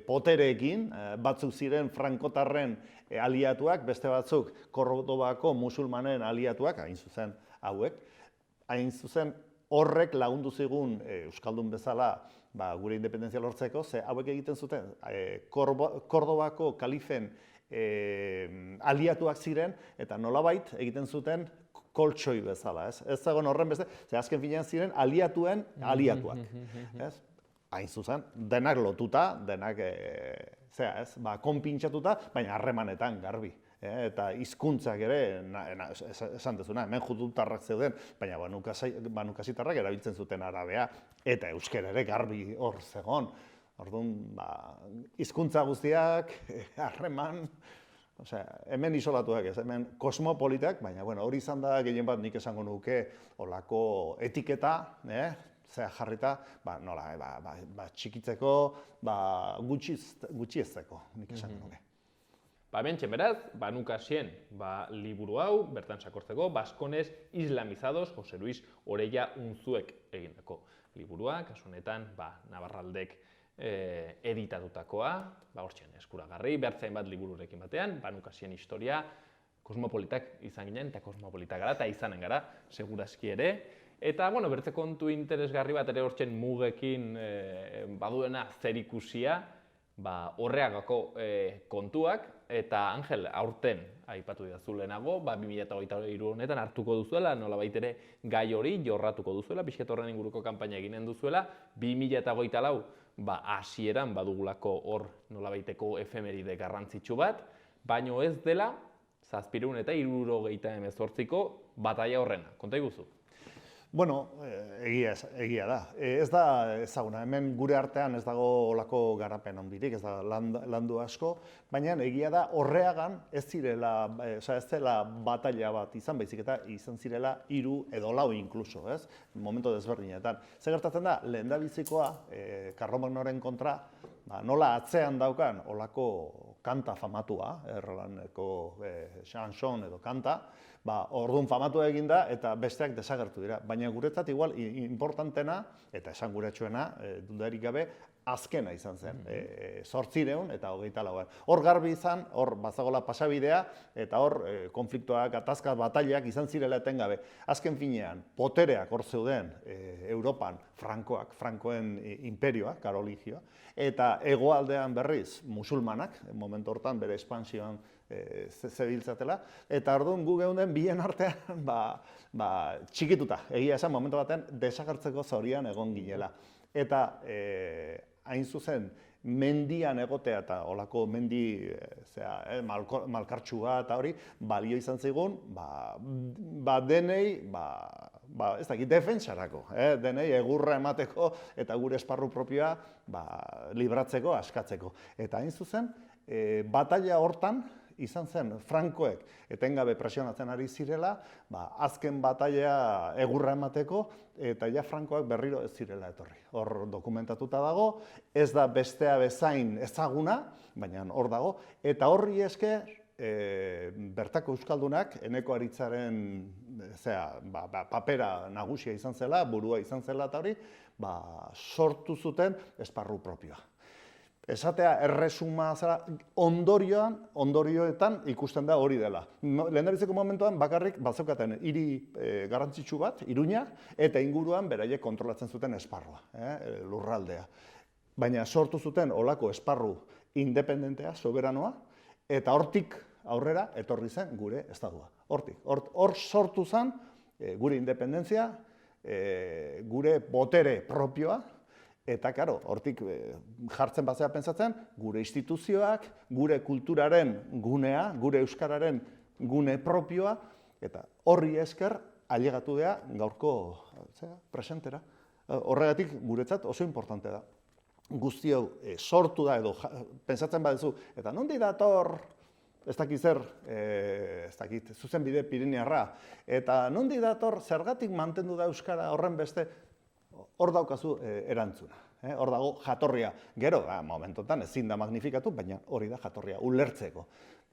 Speaker 4: potereekin, batzuk ziren frankotarren aliatuak, beste batzuk Kordobako musulmanen aliatuak, hain zuzen hauek. Hain zuzen horrek lagundu zigun Euskaldun bezala gure independentzia lortzeko, ze hauek egiten zuten Kordobako kalifen aliatuak ziren, eta nolabait egiten zuten koltsoi bezala, ez? Ez zagoen horren beste, ze azken finean ziren aliatuen aliatuak, ez? Hain zuzen, denak lotuta, denak, konpintxatuta, baina harremanetan garbi. Eta hizkuntzak ere, esan dezuna, hemen judutarrak zeuden, baina banukasitarrak erabiltzen zuten arabea, eta euskera ere garbi hor zegon. Orduan, hizkuntza guztiak, harreman, hemen isolatuak ez, hemen kosmopolitak, baina hori izan da gehien bat nik esango nuke olako etiketa, zea jarrita, txikitzeko, gutxiezteko, nik esango nuke.
Speaker 1: Hementxe beraz, banukasien liburu hau, bertan sakortzeko, Baskones Islamizados, Jose Luis Orella Unzuek egindako liburua, kasu honetan, Navarraldek editatutakoa, hortxean eskuragarri, bertzain bat libururekin batean, banukasien historia, kosmopolitak izan ginen, eta kosmopolitak gara, eta izanen gara, segurazki ere. Eta, bertze kontu interesgarri bat ere hortxen mugekin baduena zerikusia, horreagako kontuak, eta Angel, aurten, aipatu didazu lehenago, 2023 honetan hartuko duzuela, nolabait ere gai hori jorratuko duzuela, pixket horren inguruko kanpaina eginen duzuela, 2024 hasieran badugulako hor nolabaiteko efemeride garrantzitsu bat, baino ez dela 778ko bataila horrena. Konta iguzu?
Speaker 4: Bueno, egia da. Ez da ezaguna, hemen gure artean ez dago olako garapen handirik, ez da landu asko, baina egia da horreagan ez zela bataila bat izan, baizik eta izan zirela 3 edo 4 inkluso, ez? Momento desberdinetan. Zer gertatzen da, lehendabizikoa, Karlomagnoren kontra, nola atzean daukan olako kanta famatua, errolaneko chanson edo kanta, orduan famatu egin da eta besteak desagertu dira. Baina guretzat igual importantena eta esanguratsuena, dudarik gabe, azkena izan zen, 800 eta 24an. Hor garbi izan, hor bazagola pasabidea eta hor konfliktoak, gatazkak, batailak izan zirela etengabe. Azken finean, potereak hor zeuden Europan, Frankoen imperioa, Karoligioa, eta hegoaldean berriz musulmanak, momentu hortan bere espansioan zebiltzatela, eta orduan gu geunden bien artean txikituta, egia esan momentu batean desagertzeko zorian egon ginela. Eta hain zuzen, mendian egotea eta olako mendi malkartsua eta hori, balio izan zigun, denei, ez dakit, defentsarako, denei egurra emateko eta gure esparru propioa libratzeko, askatzeko. Eta hain zuzen, bataila hortan, izan zen Frankoek etengabe presionatzen ari zirela, azken bataila egurra emateko, eta ja Frankoak berriro ez zirela etorri. Hor dokumentatuta dago, ez da bestea bezain ezaguna, baina hor dago, eta horri esker, bertako euskaldunak Eneko Aritzaren papera nagusia izan zela, burua izan zela eta hori, sortu zuten esparru propioa. Esatea erresuma zara, ondorioetan ikusten da hori dela. Lehendabiziko momentuan bakarrik bazeukaten hiri garrantzitsu bat, Iruña, eta inguruan beraiek kontrolatzen zuten esparrua, lurraldea. Baina sortu zuten olako esparru independentea, soberanoa, eta hortik aurrera etorri zen gure estadua. Hor sortu zen gure independentzia, gure botere propioa, eta, karo, hortik jartzen bazea pentsatzen, gure instituzioak, gure kulturaren gunea, gure euskararen gune propioa, eta horri esker ailegatu dea gaurko presentera. Horregatik guretzat oso importante da. Guzti hau sortu da edo pentsatzen baduzu, eta nondi dator, ez dakit zer, zuzenbide Pirinaiarra, eta nondi dator zergatik mantendu da euskara horren beste, hor daukazu erantzuna, hor dago jatorria. Gero, momentotan ezin da magnifikatu, baina hori da jatorria, ulertzeko.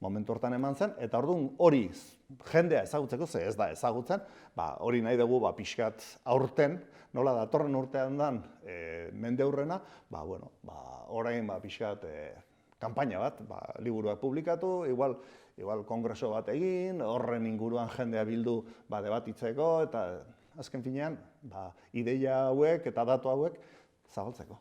Speaker 4: Momentu hortan eman zen, eta orduan hori jendea ezagutzeko, ze ez da ezagutzen, hori nahi dugu pixkat aurten, nola datorren urtean dan mende aurrena, orain pixkat kanpaina bat, liburuak publikatu, igual kongreso bat egin, horren inguruan jendea bildu debatitzeko, eta azken finean, ideia hauek eta datu hauek zabaltzeko.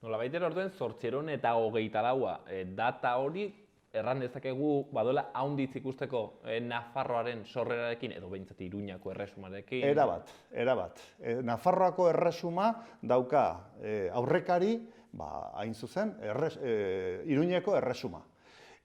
Speaker 1: Nolabait ere orduen 824 data hori erran dezakegu badola haunditz ikusteko Nafarroaren sorrerarekin edo behintzat Iruñako erresumarekin?
Speaker 4: Erabat. Nafarroako erresuma dauka aurrekari, hain zuzen, Iruñeko erresuma.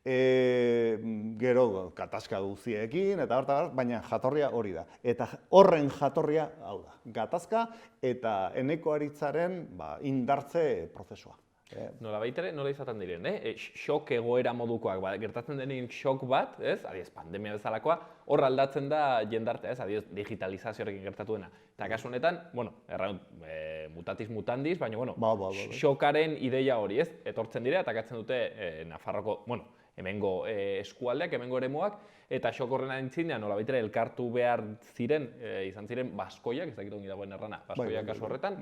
Speaker 4: Gero gatazka guztiekin, eta baina jatorria hori da. Eta horren jatorria hau da. Gatazka eta Eneko Aritzaren indartze prozesua.
Speaker 1: Nolabait ere, nola izaten diren, xok egoera modukoak, gertatzen denean xok bat, adiez, pandemia bezalakoa, hor aldatzen da jendartea, adiez, digitalizazioarekin gertatu dena. Eta kasu honetan, mutatiz mutandis, baina, xokaren ideia hori, etortzen dira, eta katzen dute Nafarroko, hemengo eskualdeak, hemengo eremuak, eta xok horren aintzinean, nolabait ere, elkartu behar ziren, izan ziren baskoiak, ez dakit ongi dagoen errana, baskoiak kasu horretan,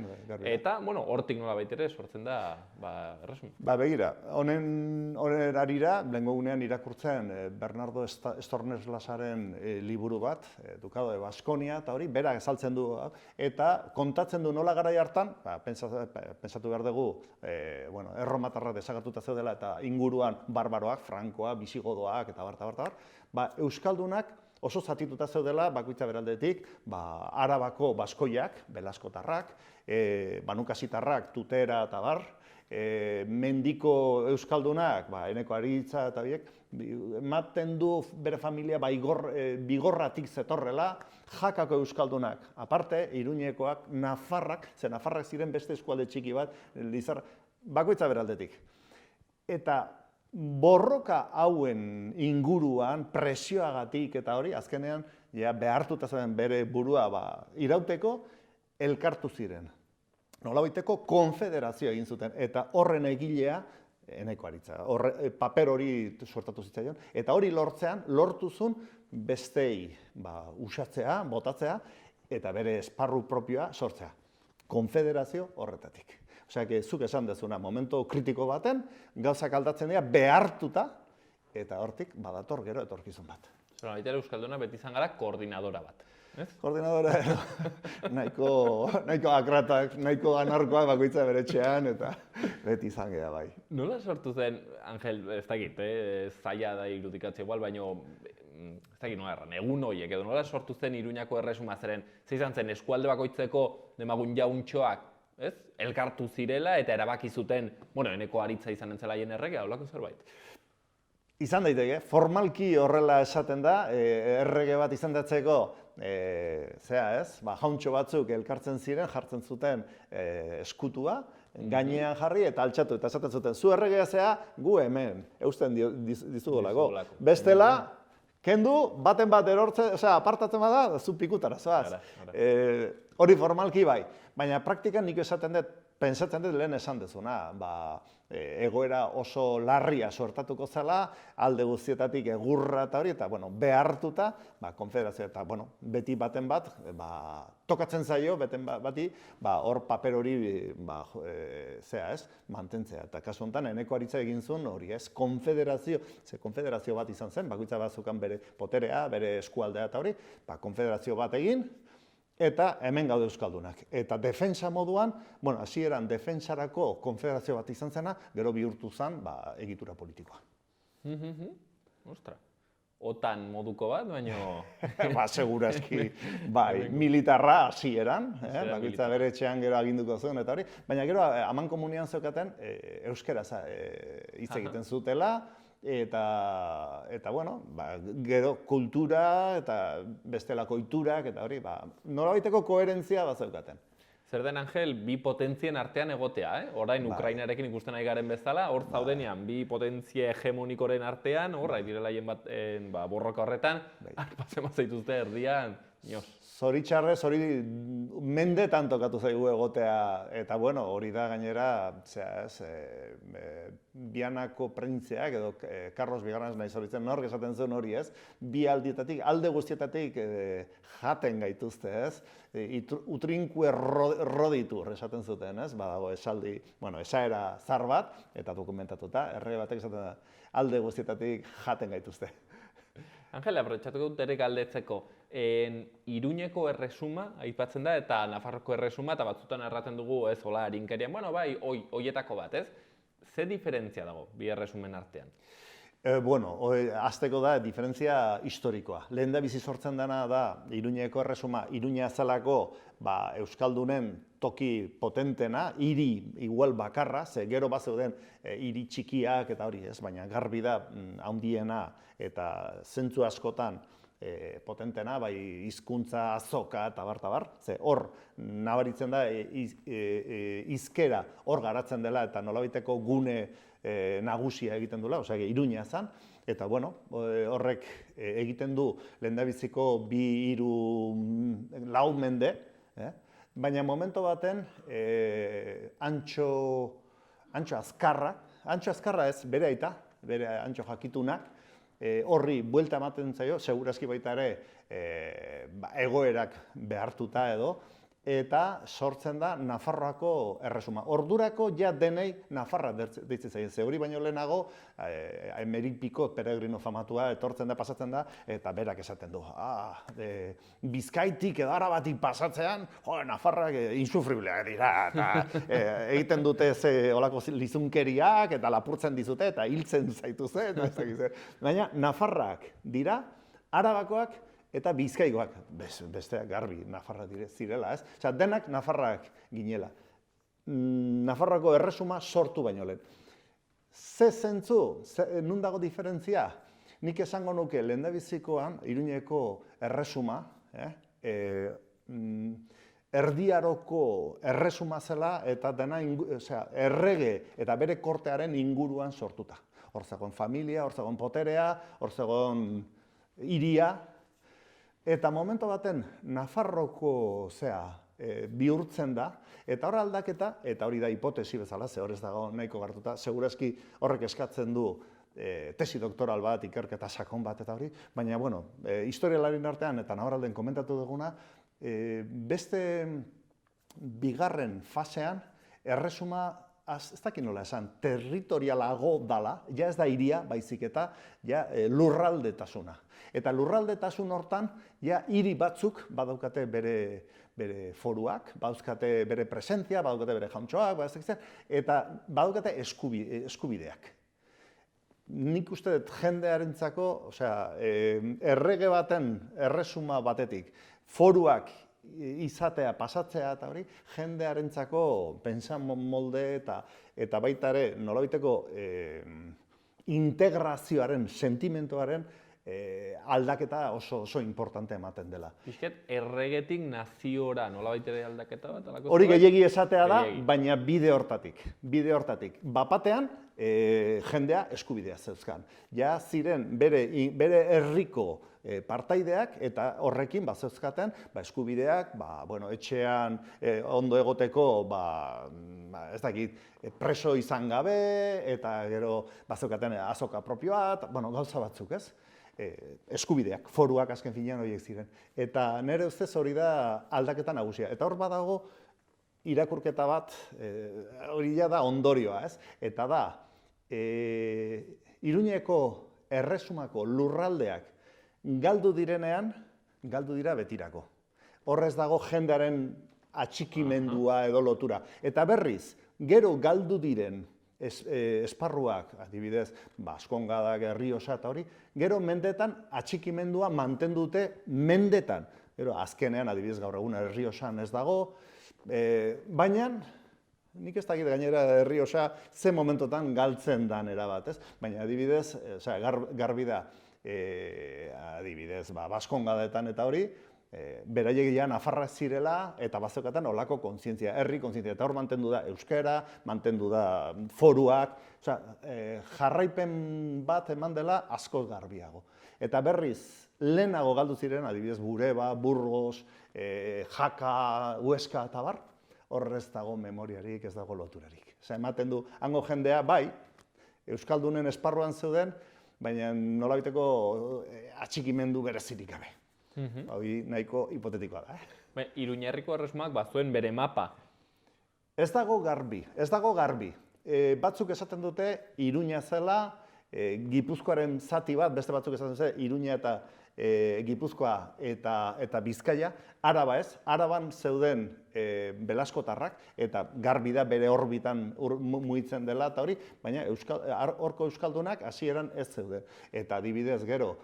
Speaker 1: eta, hortik nolabait ere sortzen da, erresuma.
Speaker 4: Begira, honen arira, lehengo gunean irakurtzen Bernardo Estorneslasaren liburu bat, Ducado de Baskonia, eta hori, berak azaltzen du, eta kontatzen du nola garai hartan, pentsatu behar dugu, erromatarrak desagatuta zeudela, eta inguruan barbaroak, frankoak, bisigodoak, eta bar, euskaldunak oso zatituta zeudela, bakoitza beraldetik, Arabako baskoiak, belaskotarrak, banukasitarrak, tutera eta bar, mendiko euskaldunak, Eneko Aritza eta biek, ematen du bere familia bigorratik zetorrela, Jakako euskaldunak, aparte, Iruñekoak, Nafarrak, ze Nafarrak ziren beste eskualde txiki bat, bakoitza beraldetik. Eta borroka hauen inguruan, presioagatik eta hori, azkenean, behartuta zen bere burua irauteko, elkartu ziren. Nolabaiteko konfederazioa egin zuten, eta horren egilea, Eneko Aritza, paper hori suertatu zitzaion, eta hori lortzean, lortuzun bestei usatzea, botatzea, eta bere esparru propioa sortzea. Konfederazio horretatik. Osea, zuk esan dezuna, momentu kritiko baten, gauzak aldatzen dira behartuta, eta hortik badator gero etorkizun bat.
Speaker 1: Zora, baita euskalduna beti izan gara koordinadora bat.
Speaker 4: Koordinadora, nahiko akratak, nahiko anarkoak bakoitza bere etxean, eta beti izan gara bai.
Speaker 1: Nola sortu zen, Angel, ez dakit, zaila da irudikatze igual, baina ez dakit nola erran, egun horiek edo nola sortu zen Iruñako erresuma zeren, izan zen eskualde bakoitzeko demagun jauntxoak, elkartu zirela eta erabaki zuten, Eneko Aritza izan entzelaien errege, haulako zerbait.
Speaker 4: Izan daiteke, formalki horrela esaten da, errege bat izendatzeko, jauntxo batzuk elkartzen ziren, jartzen zuten eskutua, gainean jarri eta altxatu, eta esaten zuten, zu erregea zea, gu hemen, eusten dizugolako. Bestela, kendu, baten bat erortzen, apartatzen bada, zu pikutara, zoaz. Hori formalki bai, baina praktikan nik esaten dut, pentsatzen dut lehen esan dezuna, egoera oso larria sortatuko zela, alde guztietatik egurra eta hori, eta behartuta, konfederazioa eta beti baten bat, tokatzen zaio, beten bati, hor paper hori mantentzea. Eta kasu honetan, Eneko Aritza egin zuen hori, konfederazio bat izan zen, bakoitza batzukan bere poterea, bere eskualdea eta hori, konfederazio bat egin, eta hemen gaude euskaldunak. Eta defensa moduan, hasieran defensarako konfederazio bat izan zena, gero bihurtu zen egitura politikoa.
Speaker 1: Ostra, OTAN moduko bat, baino...
Speaker 4: Segurazki, militarra hasieran, bakoitza bere etxean gero aginduko zuen eta hori, baina gero aman komunian zeukaten euskaraz hitz egiten zutela, eta gero kultura eta bestelako ohiturak eta hori, nolabaiteko koherentzia bat zeukaten.
Speaker 1: Zer den, Angel, bi potentzien artean egotea, orain Ukrainarekin ikusten ari garen bezala, hor zaudenean, bi potentzia hegemonikoren artean, hor, direla baten borroka horretan, pasen bat zaituzte erdian, inoz.
Speaker 4: Zoritxarrez, hori mendetan tokatu zaigu egotea, eta hori da gainera, Bianako printzeak, edo Carlos Bigarrenez nahi zoritzen, nork esaten zuen hori ez, bi aldietatik, alde guztietatik jaten gaituzte ez, utrinkue roditu esaten zuten ez, badago esaldi, esaera zar bat, eta dokumentatuta, errege batek esaten da, alde guztietatik jaten gaituzte.
Speaker 1: Angel, aprobetxatuko dut ere galdetzeko, Iruñeko erresuma aipatzen da eta Nafarroko erresuma, eta batzutan erraten dugu ez, hola, harinkerian, hoietako bat, ez? Ze diferentzia dago bi erresumen artean?
Speaker 4: Azteko da diferentzia historikoa. Lehen da bizi sortzen dena da Iruñeko erresuma, Iruña zelako euskaldunen toki potentena, hiri igual bakarra, ze gero bat zeuden hiri txikiak eta hori ez, baina garbi da handiena eta zentzu askotan potentena, hizkuntza azoka eta bar, ze hor nabaritzen da hizkera hor garatzen dela eta nolabaiteko gune nagusia egiten duela, Iruña zen, eta horrek egiten du lehendabiziko 2-3 lau mende, baina momento baten Antxo Azkarra ez, bere aita, bere Antxo Jakitunak, horri buelta ematen zaio, segurazki baita ere egoerak behartuta edo, eta sortzen da Nafarroako erresuma. Ordurako ja denei Nafarra deitzen zaien, ze hori baino lehenago Emerik Picot peregrino famatua etortzen da, pasatzen da, eta berak esaten du. Bizkaitik edo Arabatik pasatzean, Nafarrak insufribleak dira, eta egiten dute olako lizunkeriak, eta lapurtzen dizute, eta hiltzen zaituze, baina Nafarrak dira, Arabakoak, eta Bizkaikoak, besteak garbi Nafarra zirela, ez? Denak Nafarrak ginela. Nafarroako erresuma sortu baino lehen. Ze zentzu, nun dago diferentzia? Nik esango nuke lehendabizikoan, Iruñeko erresuma, erdiaroko erresuma zela eta dena errege eta bere kortearen inguruan sortuta. Hor zegoen familia, hor zegoen poterea, hor zegoen hiria, eta momento baten Nafarroko bihurtzen da, eta hor aldaketa, eta hori da hipotesi bezala, ze hor ez dago nahiko gartuta, segurazki horrek eskatzen du tesi doktoral bat, ikerketa sakon bat eta hori, baina, historialarien artean eta Nabarralden komentatu duguna, beste bigarren fasean, erresuma, ez dakit nola esan, territorialago dala, ja ez da hiria, baizik eta lurraldetasuna. Eta lurraldetasun hortan, ja hiri batzuk badaukate bere foruak, badaukate bere presentzia, badaukate bere jauntxoak, eta badaukate eskubideak. Nik uste dut jendearentzako, errege baten, erresuma batetik, foruak izatea, pasatzea eta hori, jendearentzako pentsamolde molde eta baita ere nolabaiteko integrazioaren, sentimentoaren aldaketa oso importante ematen dela.
Speaker 1: Pixket, erregetik naziora, nolabait ere aldaketa bat? Alako
Speaker 4: Hori
Speaker 1: zerbait?
Speaker 4: gehiegi esatea da,
Speaker 1: Gehiegi.
Speaker 4: baina bide hortatik. Bapatean, jendea eskubidea zeuzkan. Ja ziren bere herriko partaideak eta horrekin zeuzkaten eskubideak, etxean ondo egoteko, ez dakit, preso izan gabe, eta gero zeukaten azoka propioa, gauza batzuk, ez? Eskubideak, foruak azken finean horiek ziren. Eta nire ustez hori da aldaketa nagusia. Eta hor badago irakurketa bat, hori da ondorioa, ez? Eta da, Iruñeko erresumako lurraldeak galdu direnean, galdu dira betirako. Horrez dago jendearen atxikimendua edo lotura. Eta berriz, gero galdu diren esparruak, adibidez, Baskongadak, Errioxa eta hori, gero mendetan atxikimendua mantendute mendetan. Gero azkenean, adibidez, gaur egun Errioxan ez dago, baina, nik ez dakit gainera Errioxa ze momentotan galtzen dan erabat, ez? Baina adibidez, garbi da, adibidez, Baskongadaetan eta hori, beraiek ja Nafarrak zirela eta bazeukaten olako kontzientzia, herri kontzientzia. Eta hor mantendu da euskara, mantendu da foruak, jarraipen bat eman dela askoz garbiago. Eta berriz, lehenago galdu ziren, adibidez, Bureba, Burgos, Jaka, Huesca eta bar, horrez dago memoriarik, ez dago loturarik. Ematen du, hango jendea, bai, euskaldunen esparruan zeuden, baina nolabiteko atxikimendu berezirik gabe. Hori nahiko hipotetikoa da.
Speaker 1: Iruña herriko erresumak bazuen bere mapa.
Speaker 4: Ez dago garbi. Batzuk esaten dute Iruña zela, Gipuzkoaren zati bat, beste batzuk esaten dute Iruña eta Gipuzkoa eta Bizkaia, Araba ez, Araban zeuden Belaskotarrak, eta garbi da bere orbitan mugitzen dela eta hori, baina horko euskaldunak hasieran ez zeuden. Eta adibidez gero,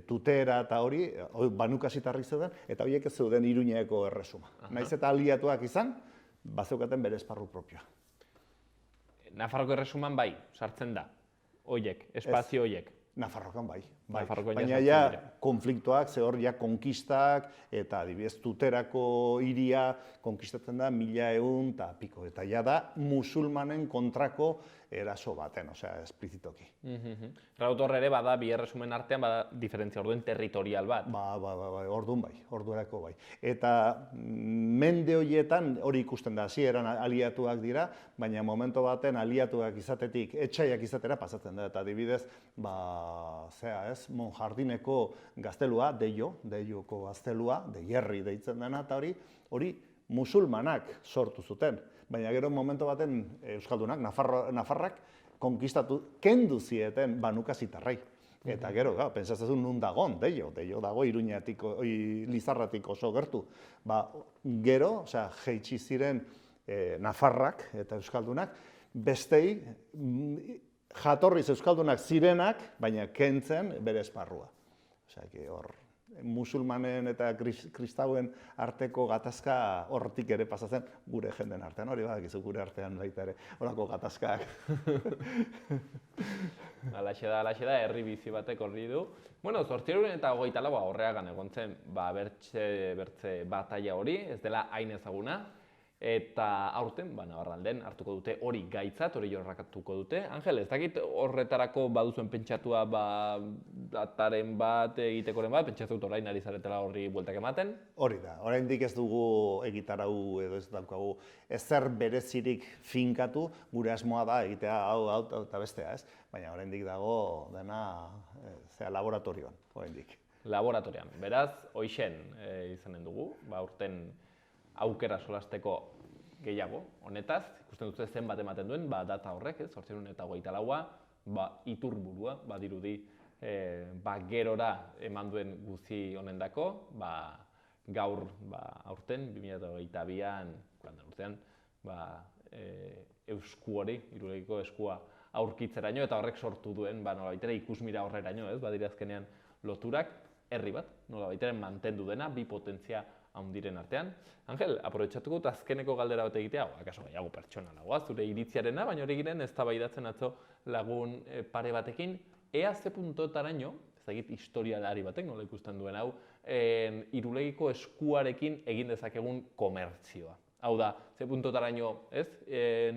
Speaker 4: Tutera eta hori, banukasitarrik zeuden, eta horiek ez zeuden Iruñeko erresuma. Naiz eta aliatuak izan, bazeukaten bere esparru propioa.
Speaker 1: Nafarroko erresuman bai, sartzen da, horiek, espazio horiek.
Speaker 4: Nafarrokan bai.
Speaker 1: Baina
Speaker 4: ja konfliktoak, ze hor ja konkistak, eta adibidez Tuterako hiria konkistatzen da 1100 eta piko. Eta ja da musulmanen kontrako eraso baten, osea, esplizitoki.
Speaker 1: Rautor ere bada bi erresumen artean bada diferentzia orduen territorial bat.
Speaker 4: Orduan bai, orduerako bai. Eta mende horietan hori ikusten da, hasieran aliatuak dira, baina momento baten aliatuak izatetik, etxaiak izatera pasatzen da. Eta adibidez, Monjardineko gaztelua, Deioko gaztelua, Deierri deitzen dena, eta hori musulmanak sortu zuten. Baina gero momentu baten euskaldunak, Nafarrak, kendu zieten banukasitarrai. Eta gero, pentsatzen nun dagoen, Deio dago Iruñatik, Lizarratik oso gertu. Gero, jaitsi ziren Nafarrak eta euskaldunak, bestei jatorriz euskaldunak zirenak, baina kentzen bere esparrua. Hor, musulmanen eta kristauen arteko gatazka hortik ere pasatzen gure jenden artean. Hori badakizu gure artean baita ere, horako gatazkak.
Speaker 1: Alaxe da, herri bizi batek horri du. Bueno, 824 horreagan egon zen bertze bataila hori, ez dela hain ezaguna. Eta aurten, Navarralden hartuko dute hori gaitzat, hori jorrakatuko dute. Angel, ez dakit horretarako baduzuen pentsatua dataren bat, egitekoren bat, pentsatu dut orain ari zaretela horri bueltak ematen?
Speaker 4: Hori da, oraindik ez dugu egitarau edo ez daukagu ezer berezirik finkatu, gure asmoa da egitea hau eta bestea, ez? Baina oraindik dago dena laboratorioan, oraindik.
Speaker 1: Laboratorian, beraz, hoixen izanen dugu, aurten aukera solasteko gehiago, honetaz, ikusten dute zenbat ematen duen, data horrek, 824, iturburua, badirudi, gerora eman duen guzi honendako, gaur, aurten, 2022an, urtean, esku hori, irulegiko eskua aurkitzeraino, eta horrek sortu duen, nolabaitera ikusmira horreraino, badira azkenean loturak, herri bat, nolabaiteren mantendu dena, bi potentzia handiren artean. Angel, aprobetxatuko dut azkeneko galdera bat egitea, akaso gehiago pertsonalagoa, zure iritziarena, baina hori ginen eztabaidatzen atzo lagun pare batekin, ea ze puntotaraino ez dakit historialari batek nola ikusten duen hau, Irulegiko eskuarekin egin dezakegun komertzioa. Hau da, ze puntotaraino, ez,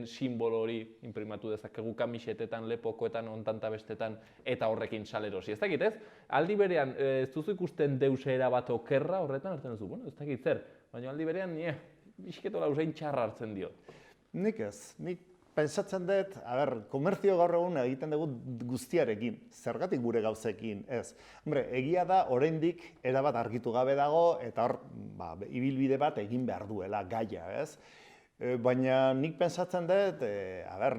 Speaker 1: simbolo hori imprimatu dezakegu kamisetetan, lepokoetan, ontan eta bestetan, eta horrekin salerosi. Ez dakit, ez? Aldi berean, ez duzu ikusten deusera bat okerra horretan hartzen duzu, bueno, ez dakit zer, baina aldi berean, bisketola usain txarra hartzen dio.
Speaker 4: Nik ez, nik pentsatzen dut, komerzio gaur egun egiten dugu guztiarekin, zergatik gure gauzekin, ez. Hombre, egia da, oraindik erabat argitu gabe dago, eta hor, ibilbide bat egin behar duela gaia, ez. Baina nik pentsatzen dut,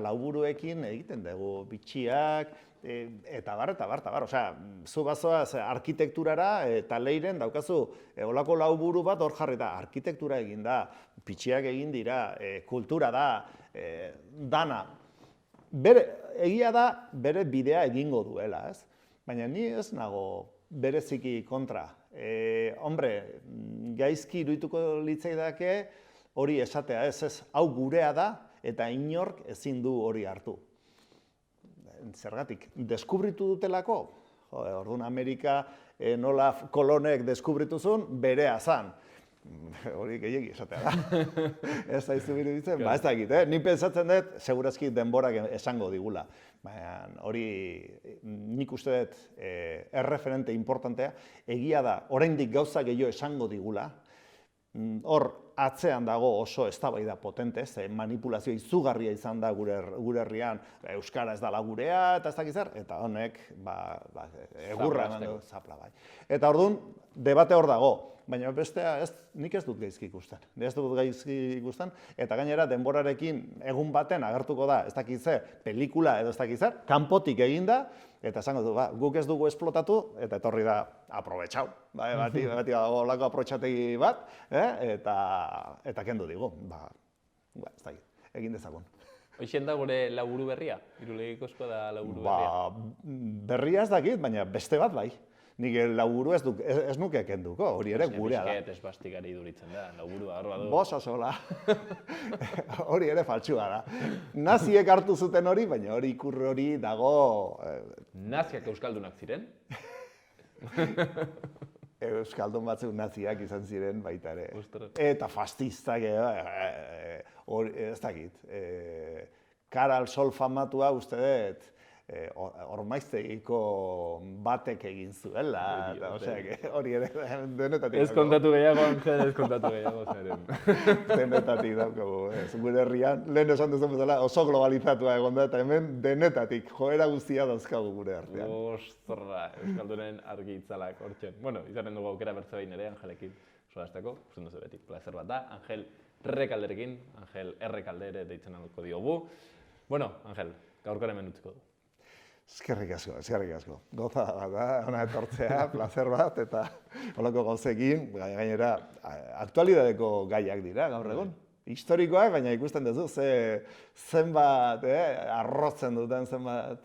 Speaker 4: lauburuekin egiten dugu bitxiak, eta bar, osea, zu bazoaz arkitekturara eta Leiren daukazu olako lauburu bat hor jarri da, arkitektura egin da, bitxiak egin dira, kultura da, dana. Egia da, bere bidea egingo duela, ez? Baina ni ez nago bereziki kontra. Hombre, gaizki iruituko litzaidake hori esatea, ez, hau gurea da eta inork ezin du hori hartu. Zergatik, deskubritu dutelako, orduan Amerika nola kolonek deskubrituzun, berea zan. Hori gehiagi esatea da. Ez da izubiru ditzen, ez da egit, Ni pentsatzen dut, segurazki denborak esango digula. Baina hori nik uste dut erreferente importantea, egia da, oraindik gauza gehiago esango digula, hor atzean dago oso eztabaida potente, manipulazio izugarria izan da gure herrian, euskara ez dela gurea eta ez dakit zer, eta honek egurra eman du zapla bai. Eta orduan, debate hor dago, baina bestea nik ez dut gaizki ikusten. Ez dut gaizki ikusten, eta gainera denborarekin egun baten agertuko da, ez dakit zer, pelikula edo ez dakit zer, kanpotik egin da, eta esango du, guk ez dugu esplotatu, eta etorri da, aprobetxau. Bati dago olako aprobetxategi bat, eta kendu digu. Ez dakit, egin dezagun.
Speaker 1: Hoixen da gure laburu berria? Irulegiko eskoa da laburu berria?
Speaker 4: Berria ez dakit, baina beste bat bai. Nik laburu ez nuke kenduko, hori ere gurea da.
Speaker 1: Bizket esbastikari iduritzen da, laburu hor badu.
Speaker 4: Bosa sola. Hori ere faltsua da. Naziek hartu zuten hori, baina hori ikurri hori dago...
Speaker 1: Naziak euskaldunak ziren?
Speaker 4: Euskaldun batzuk naziak izan ziren baita ere. Eta fastistak, ez dakit. Kara al sol famatua uste dut, Ormaiztegiko batek egin zuela, hori ere denetatik.
Speaker 1: Ez kontatu gehiago, Angel, ez kontatu gehiago zaren.
Speaker 4: Denetatik daukagu, gure herrian, lehen esan duzen bezala oso globalizatua egon da, eta hemen denetatik joera guztia dauzkagu gure artean.
Speaker 1: Ostra, euskaldunen argi itzalak hortxen. Bueno, izanen dugu aukera bertze behin ere, Angelekin solasteko, usten duzu betik, plazer bat da. Angel Rekalderekin, Angel Errekalde ere deitzen alko diogu. Bueno, Angel, gaurkoan hemen utziko du.
Speaker 4: Eskerrik asko. Goza bat da, hona etortzea, placer bat, eta holako gauzekin, gainera, aktualidadeko gaiak dira gaur egun. Historikoak, baina ikusten duzu, zenbat, arrotzen duten zenbat.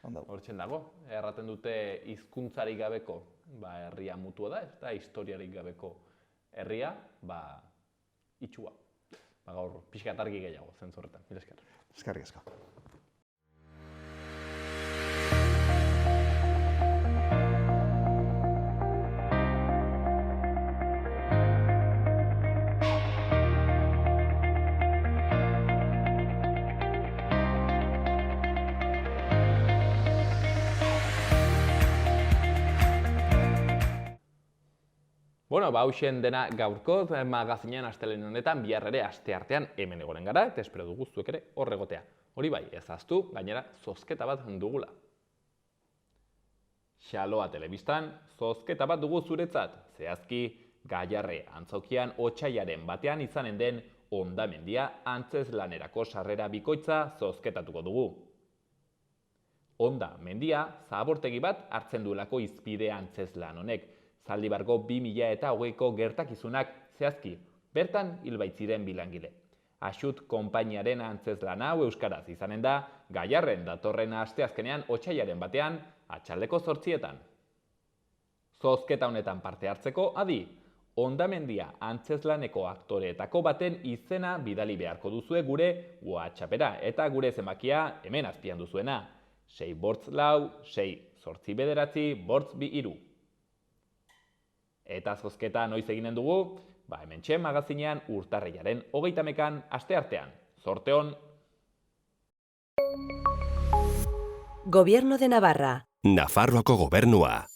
Speaker 1: Hortzen dago, erraten dute hizkuntzarik gabeko herria mutua da, eta historiarik gabeko herria, itxua. Gaur, pixka argi gehiago, zentzu horretan. Mila esker.
Speaker 4: Eskerrik asko.
Speaker 1: Bueno, hauxen dena gaurko magazinean astelehen honetan, bihar ere asteartean hemen egonen gara, eta espero dugu zuek ere hor egotea. Hori bai, ez ahaztu, gainera zozketa bat dugula. Xaloa telebistan, zozketa bat dugu zuretzat, zehazki Gaiarre antzokian otsaiaren batean izanen den hondamendia antzeslanerako sarrera bikoitza zozketatuko dugu. Hondamendia zabortegi bat hartzen duelako hizpide antzeslan honek, Zaldibarko 2020ko gertakizunak zehazki, bertan hil baitziren bilangile. Axut konpainiaren antzeslan hau euskaraz izanen da, Gaiarren datorren asteazkenean otsaiaren batean, atxaldeko 8:00. Zozketa honetan parte hartzeko adi, hondamendia antzeslaneko aktoreetako baten izena bidali beharko duzue gure WhatsAppera eta gure zenbakia hemen azpian duzuena. 6 bortz lau, 6 8-9-8-2-2. Eta zozketa noiz eginen dugu? Hementxe magazinean urtarrilaren 30an asteartean. Zorte on!
Speaker 5: Gobierno de Navarra.
Speaker 6: Nafarroako gobernua.